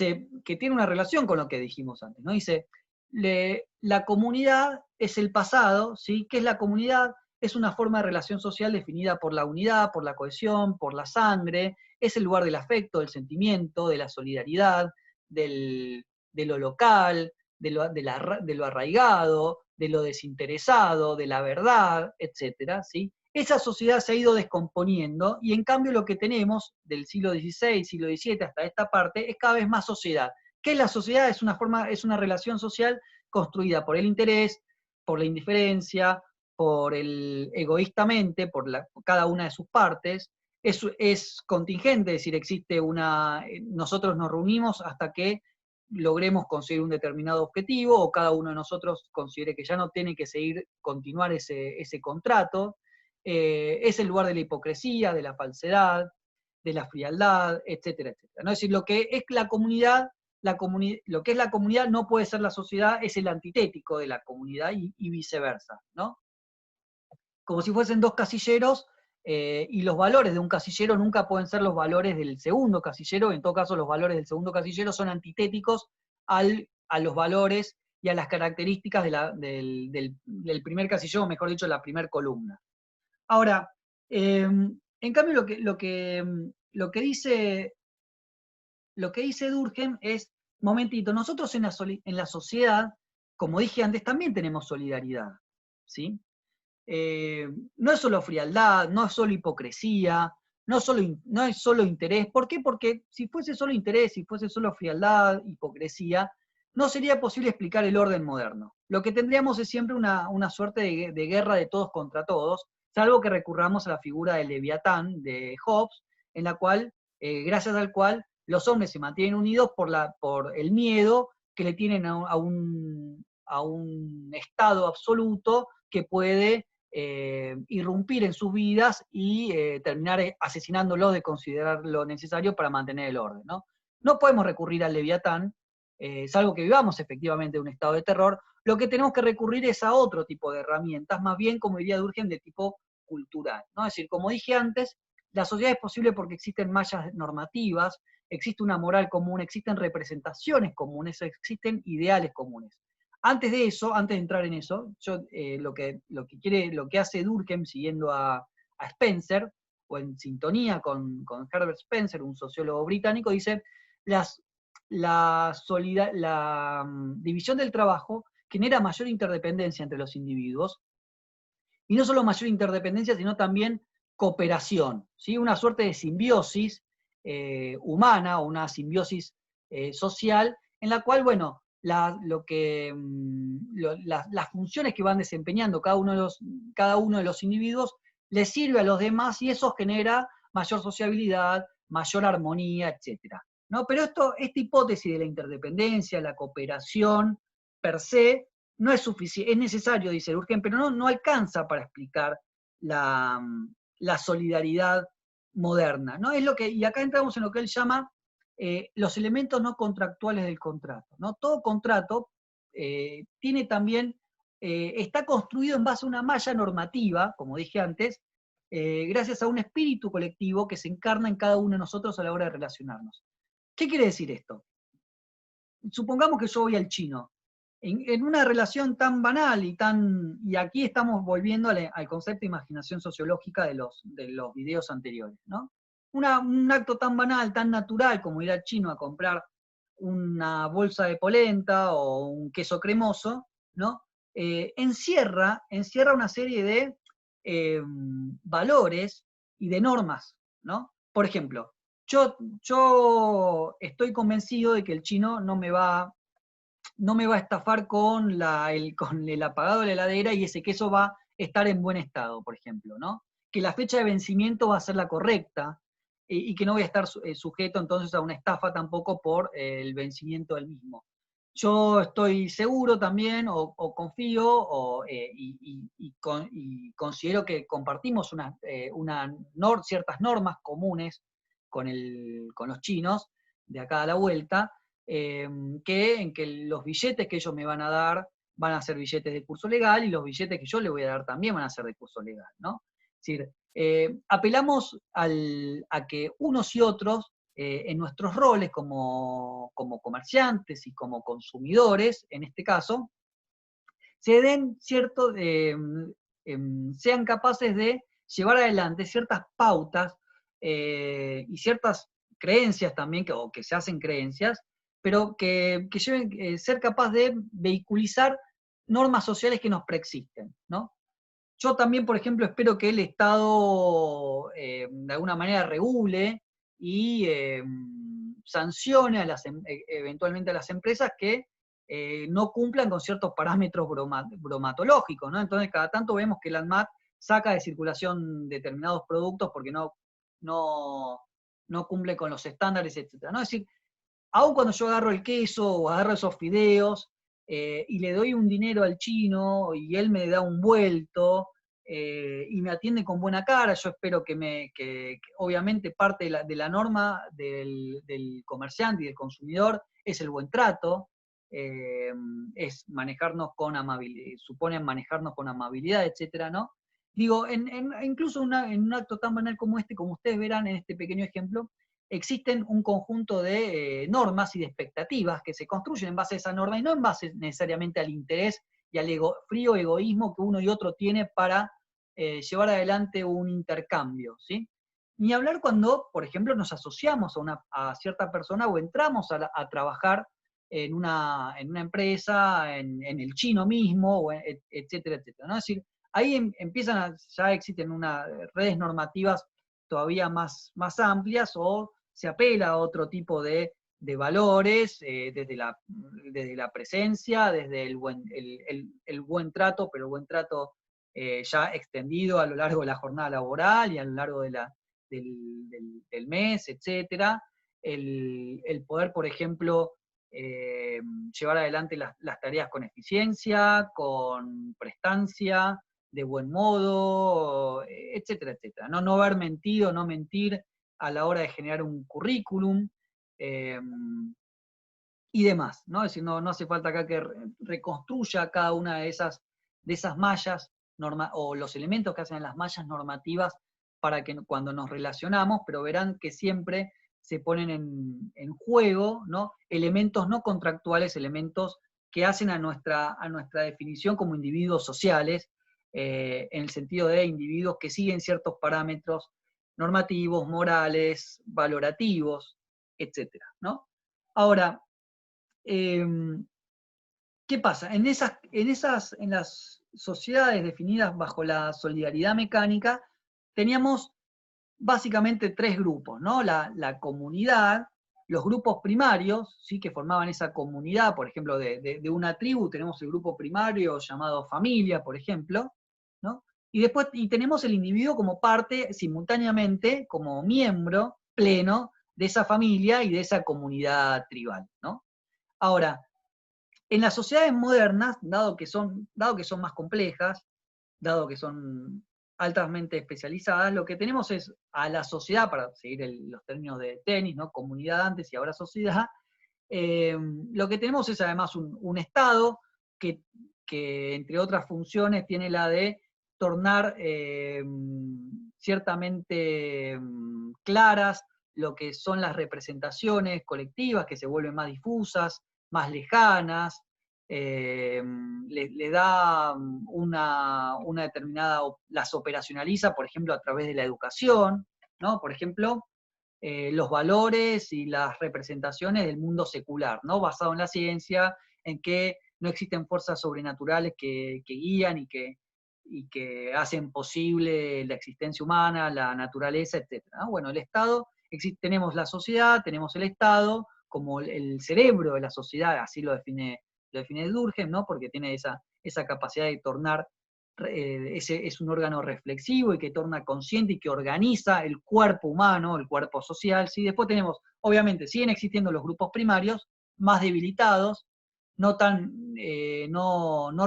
tiene una relación con lo que dijimos antes, ¿no? Dice, la comunidad es el pasado, ¿sí? ¿Qué es la comunidad? Es una forma de relación social definida por la unidad, por la cohesión, por la sangre, es el lugar del afecto, del sentimiento, de la solidaridad, de lo local, de lo arraigado, de lo desinteresado, de la verdad, etcétera, ¿sí? Esa sociedad se ha ido descomponiendo y en cambio lo que tenemos del siglo XVI, siglo XVII hasta esta parte es cada vez más sociedad. ¿Qué es la sociedad? Es una relación social construida por el interés, por la indiferencia, por el egoístamente, por cada una de sus partes. Es contingente, es decir, nosotros nos reunimos hasta que logremos conseguir un determinado objetivo, o cada uno de nosotros considere que ya no tiene que continuar ese contrato. Es el lugar de la hipocresía, de la falsedad, de la frialdad, etcétera, etcétera, ¿no? Es decir, lo que es la comunidad, lo que es la comunidad no puede ser la sociedad, es el antitético de la comunidad y viceversa, ¿no? Como si fuesen dos casilleros, y los valores de un casillero nunca pueden ser los valores del segundo casillero, en todo caso los valores del segundo casillero son antitéticos a los valores y a las características del primer casillero, o mejor dicho, la primera columna. Ahora, en cambio lo que dice Durkheim es, momentito, nosotros en la sociedad, como dije antes, también tenemos solidaridad, ¿sí? No es solo frialdad, no es solo hipocresía, no es solo interés. ¿Por qué? Porque si fuese solo interés, si fuese solo frialdad, hipocresía, no sería posible explicar el orden moderno. Lo que tendríamos es siempre una suerte de guerra de todos contra todos, salvo que recurramos a la figura del Leviatán de Hobbes, en la cual, gracias al cual los hombres se mantienen unidos por el miedo que le tienen a un estado absoluto que puede irrumpir en sus vidas y terminar asesinándolos de considerar lo necesario para mantener el orden, ¿no? No podemos recurrir al Leviatán, salvo que vivamos efectivamente en un estado de terror. Lo que tenemos que recurrir es a otro tipo de herramientas, más bien, como diría Durkheim, de tipo cultural, ¿no? Es decir, como dije antes, la sociedad es posible porque existen mallas normativas, existe una moral común, existen representaciones comunes, existen ideales comunes. Antes de eso, antes de entrar en eso, yo, lo que hace Durkheim, siguiendo a Spencer, o en sintonía con Herbert Spencer, un sociólogo británico, dice, la división del trabajo genera mayor interdependencia entre los individuos, y no solo mayor interdependencia, sino también cooperación, ¿sí? Una suerte de simbiosis humana, o una simbiosis social, en la cual, bueno, las funciones que van desempeñando cada uno de los individuos les sirve a los demás y eso genera mayor sociabilidad, mayor armonía, etc. ¿No? Pero esta hipótesis de la interdependencia, la cooperación per se, no es suficiente, es necesario, dice Durkheim, pero no alcanza para explicar la solidaridad moderna, ¿no? Y acá entramos en lo que él llama los elementos no contractuales del contrato, ¿no? Todo contrato tiene también, está construido en base a una malla normativa, como dije antes, gracias a un espíritu colectivo que se encarna en cada uno de nosotros a la hora de relacionarnos. ¿Qué quiere decir esto? Supongamos que yo voy al chino, en una relación tan banal y aquí estamos volviendo al concepto de imaginación sociológica de los videos anteriores, ¿no? Un acto tan banal, tan natural como ir al chino a comprar una bolsa de polenta o un queso cremoso, ¿no? Encierra una serie de valores y de normas, ¿no? Por ejemplo, yo estoy convencido de que el chino no me va a estafar con el apagado de la heladera y ese queso va a estar en buen estado, por ejemplo, ¿no? Que la fecha de vencimiento va a ser la correcta y que no voy a estar sujeto entonces a una estafa tampoco por el vencimiento del mismo. Yo estoy seguro también, o confío, y considero que compartimos ciertas normas comunes con los chinos de acá a la vuelta, en que los billetes que ellos me van a dar van a ser billetes de curso legal y los billetes que yo le voy a dar también van a ser de curso legal, ¿no? Es decir, apelamos a que unos y otros, en nuestros roles como comerciantes y como consumidores, en este caso, se den sean capaces de llevar adelante ciertas pautas y ciertas creencias también, o que se hacen creencias, pero que lleven ser capaz de vehiculizar normas sociales que nos preexisten, ¿no? Yo también, por ejemplo, espero que el Estado de alguna manera regule y sancione eventualmente a las empresas que no cumplan con ciertos parámetros bromatológicos, ¿no? Entonces, cada tanto vemos que la ANMAT saca de circulación determinados productos porque no, no cumple con los estándares, etc., ¿no? Es decir, aun cuando yo agarro el queso o agarro esos fideos y le doy un dinero al chino y él me da un vuelto y me atiende con buena cara, yo espero que obviamente parte de la norma del comerciante y del consumidor es el buen trato, es manejarnos con amabilidad, supone manejarnos con amabilidad, etcétera, ¿no? Digo, incluso en un acto tan banal como este, como ustedes verán en este pequeño ejemplo, existen un conjunto de normas y de expectativas que se construyen en base a esa norma y no en base necesariamente al interés y al frío egoísmo que uno y otro tiene para llevar adelante un intercambio, ¿sí? Ni hablar cuando, por ejemplo, nos asociamos a cierta persona o entramos a trabajar en una empresa, en el chino mismo, etcétera, etcétera, ¿no? Es decir, ahí ya existen redes normativas todavía más amplias o se apela a otro tipo de de valores, desde la presencia, desde el buen trato, pero el buen trato ya extendido a lo largo de la jornada laboral y a lo largo del mes, etcétera. El poder, por ejemplo, llevar adelante las tareas con eficiencia, con prestancia, de buen modo, etcétera, etcétera. No haber mentido, no mentir a la hora de generar un currículum, eh, y demás, ¿no? Es decir, no hace falta acá que reconstruya cada una de esas mallas o los elementos que hacen las mallas normativas para que cuando nos relacionamos, pero verán que siempre se ponen en juego, ¿no? Elementos no contractuales, elementos que hacen a nuestra definición como individuos sociales, en el sentido de individuos que siguen ciertos parámetros normativos, morales, valorativos, etcétera, ¿no? Ahora, eh, ¿qué pasa? En las sociedades definidas bajo la solidaridad mecánica, teníamos básicamente tres grupos, ¿no? La comunidad, los grupos primarios, ¿sí? Que formaban esa comunidad, por ejemplo, de una tribu, tenemos el grupo primario llamado familia, por ejemplo, ¿no? Y después tenemos el individuo como parte, simultáneamente, como miembro pleno de esa familia y de esa comunidad tribal, ¿no? Ahora, en las sociedades modernas, dado que son más complejas, dado que son altamente especializadas, lo que tenemos es a la sociedad, para seguir los términos de tenis, ¿no? Comunidad antes y ahora sociedad, lo que tenemos es además un Estado que, entre otras funciones tiene la de tornar ciertamente claras lo que son las representaciones colectivas, que se vuelven más difusas, más lejanas, le da una determinada, las operacionaliza, por ejemplo, a través de la educación, ¿no? Por ejemplo, los valores y las representaciones del mundo secular, ¿no? Basado en la ciencia, en que no existen fuerzas sobrenaturales que guían y que hacen posible la existencia humana, la naturaleza, etc., ¿no? Bueno, el Estado, tenemos la sociedad, tenemos el Estado como el cerebro de la sociedad, así lo define Durkheim, ¿no? Porque tiene esa capacidad de tornar, es un órgano reflexivo y que torna consciente y que organiza el cuerpo humano, el cuerpo social, ¿sí? Después tenemos, obviamente, siguen existiendo los grupos primarios, más debilitados, no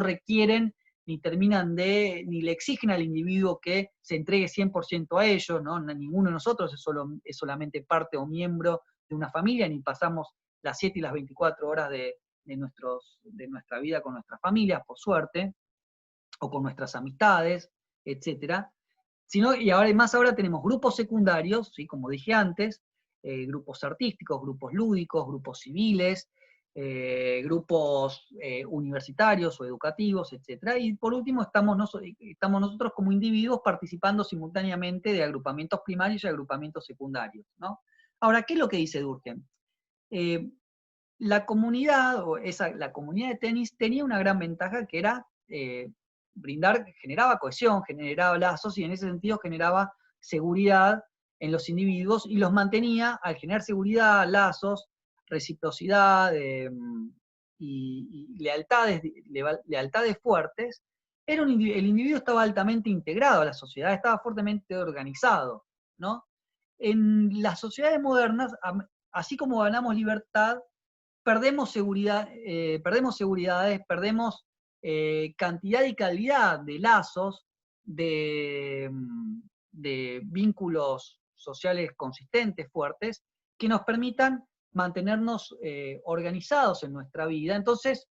requieren ni ni le exigen al individuo que se entregue 100% a ellos, ¿no? Ninguno de nosotros es solamente parte o miembro de una familia, ni pasamos las 7 y las 24 horas de nuestra vida con nuestras familias, por suerte, o con nuestras amistades, etcétera. Y ahora tenemos grupos secundarios, ¿sí? Como dije antes, grupos artísticos, grupos lúdicos, grupos civiles, grupos universitarios o educativos, etc. Y por último estamos nosotros como individuos participando simultáneamente de agrupamientos primarios y agrupamientos secundarios, ¿no? Ahora, ¿qué es lo que dice Durkheim? La comunidad de tenis tenía una gran ventaja que era generaba cohesión, generaba lazos y en ese sentido generaba seguridad en los individuos y los mantenía al generar seguridad, lazos, reciprocidad y lealtades fuertes. El individuo estaba altamente integrado a la sociedad, estaba fuertemente organizado, ¿no? En las sociedades modernas, así como ganamos libertad, perdemos seguridades, perdemos cantidad y calidad de lazos, de vínculos sociales consistentes, fuertes, que nos permitan mantenernos organizados en nuestra vida. Entonces,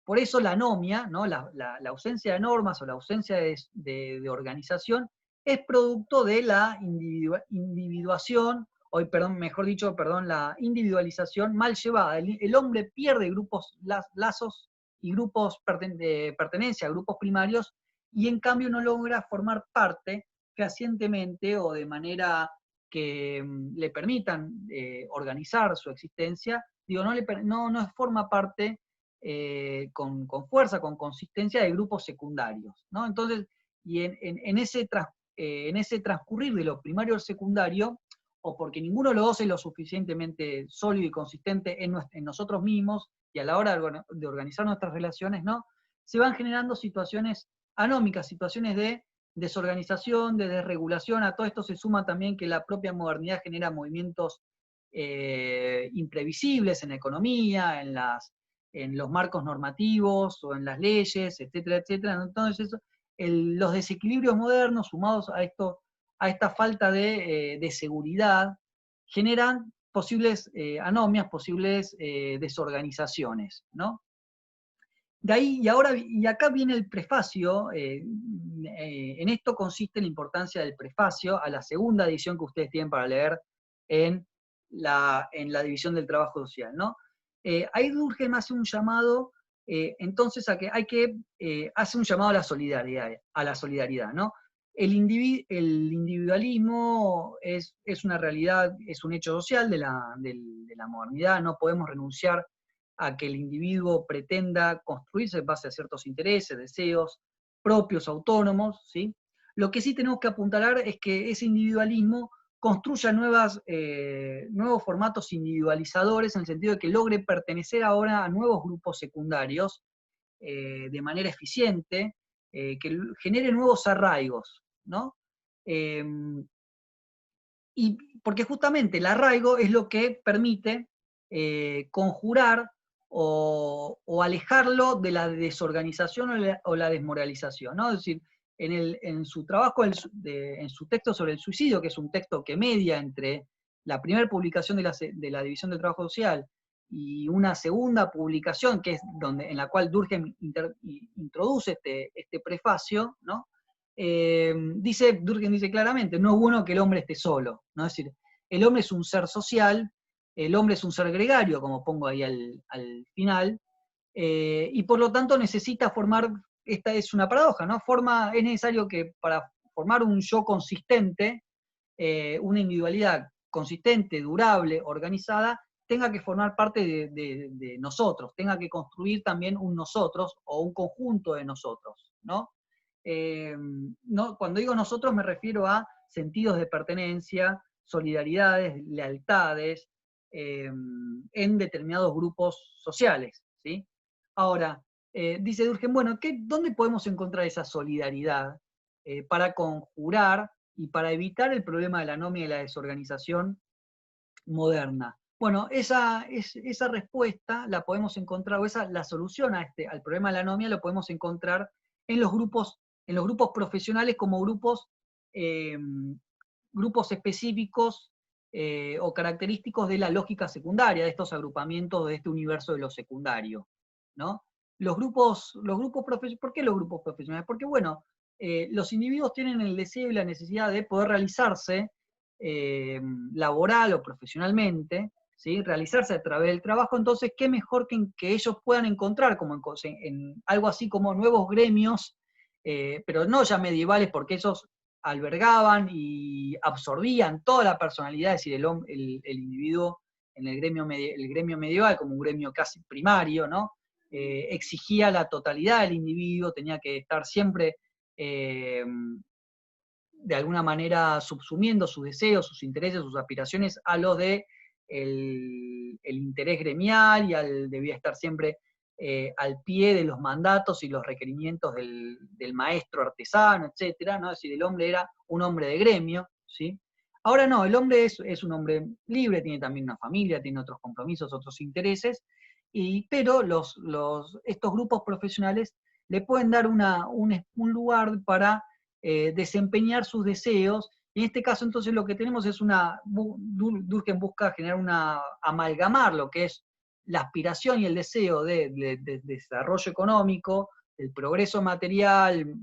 por eso la anomia, ¿no? La ausencia de normas o la ausencia de organización, es producto de la individuación, la individualización mal llevada. El hombre pierde lazos y grupos de pertenencia a grupos primarios y en cambio no logra formar parte fehacientemente o de manera que le permitan organizar su existencia, no forma parte con fuerza, con consistencia de grupos secundarios, ¿no? Entonces, y en ese transcurrir de lo primario al secundario, o porque ninguno de los dos es lo suficientemente sólido y consistente en nosotros mismos y a la hora de organizar nuestras relaciones, ¿no? Se van generando situaciones anómicas, situaciones de desorganización, de desregulación. A todo esto se suma también que la propia modernidad genera movimientos imprevisibles en la economía, en los marcos normativos o en las leyes, etcétera, etcétera. Entonces, los desequilibrios modernos sumados a esta falta de seguridad generan posibles anomias, posibles desorganizaciones, ¿no? De ahí, y acá viene el prefacio, en esto consiste la importancia del prefacio a la segunda edición que ustedes tienen para leer en la división del trabajo social, ¿no? Ahí Durkheim hace un llamado, entonces, a que hace un llamado a la solidaridad, ¿no? El individualismo es una realidad, es un hecho social de la modernidad, no podemos renunciar a que el individuo pretenda construirse en base a ciertos intereses, deseos propios, autónomos, ¿sí? Lo que sí tenemos que apuntalar es que ese individualismo construya nuevos formatos individualizadores en el sentido de que logre pertenecer ahora a nuevos grupos secundarios de manera eficiente, que genere nuevos arraigos, ¿no? Eh, y porque justamente el arraigo es lo que permite conjurar o alejarlo de la desorganización o la desmoralización, ¿no? Es decir, en su trabajo, en su texto sobre el suicidio, que es un texto que media entre la primera publicación de la División del Trabajo Social y una segunda publicación, que es en la cual Durkheim introduce este prefacio, ¿no? Durkheim dice claramente, no es bueno que el hombre esté solo, ¿no? Es decir, el hombre es un ser social, el hombre es un ser gregario, como pongo ahí al final, y por lo tanto necesita formar, esta es una paradoja, ¿no? Es necesario que para formar un yo consistente, una individualidad consistente, durable, organizada, tenga que formar parte de nosotros, tenga que construir también un nosotros o un conjunto de nosotros, ¿no? Cuando digo nosotros me refiero a sentidos de pertenencia, solidaridades, lealtades, en determinados grupos sociales, ¿sí? Ahora, dice Durkheim, bueno, ¿dónde podemos encontrar esa solidaridad para conjurar y para evitar el problema de la anomia y la desorganización moderna? Bueno, esa respuesta la podemos encontrar, o la solución al problema de la anomia lo podemos encontrar en los grupos profesionales como eh, grupos específicos o característicos de la lógica secundaria, de estos agrupamientos de este universo de lo secundario, ¿no? ¿Por qué los grupos profesionales? Porque, bueno, los individuos tienen el deseo y la necesidad de poder realizarse laboral o profesionalmente, ¿sí? Realizarse a través del trabajo, entonces, ¿qué mejor que ellos puedan encontrar en algo así como nuevos gremios, pero no ya medievales, porque esos albergaban y absorbían toda la personalidad, es decir, el individuo en el gremio medieval como un gremio casi primario, ¿no? Exigía la totalidad del individuo, tenía que estar siempre de alguna manera subsumiendo sus deseos, sus intereses, sus aspiraciones a los de el interés gremial debía estar siempre al pie de los mandatos y los requerimientos del maestro artesano, etcétera, ¿no? Es decir, el hombre era un hombre de gremio, ¿sí? Ahora no, el hombre es un hombre libre, tiene también una familia, tiene otros compromisos, otros intereses, pero estos grupos profesionales le pueden dar un lugar para desempeñar sus deseos. En este caso, entonces, lo que tenemos es Durkheim busca amalgamar lo que es la aspiración y el deseo de desarrollo económico, el progreso material,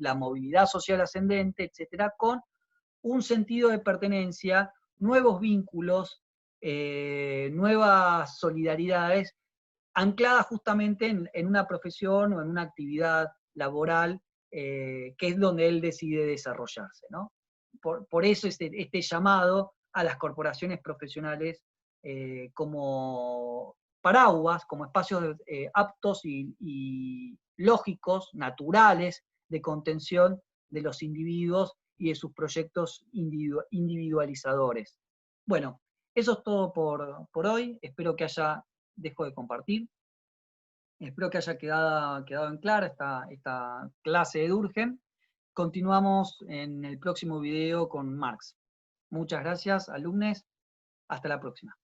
la movilidad social ascendente, etcétera, con un sentido de pertenencia, nuevos vínculos, nuevas solidaridades, ancladas justamente en una profesión o en una actividad laboral que es donde él decide desarrollarse, ¿no? Por eso este llamado a las corporaciones profesionales como paraguas, como espacios aptos y lógicos, naturales, de contención de los individuos y de sus proyectos individualizadores. Bueno, eso es todo por hoy. Espero que dejo de compartir. Espero que haya quedado en claro esta clase de Durkheim. Continuamos en el próximo video con Marx. Muchas gracias, alumnos. Hasta la próxima.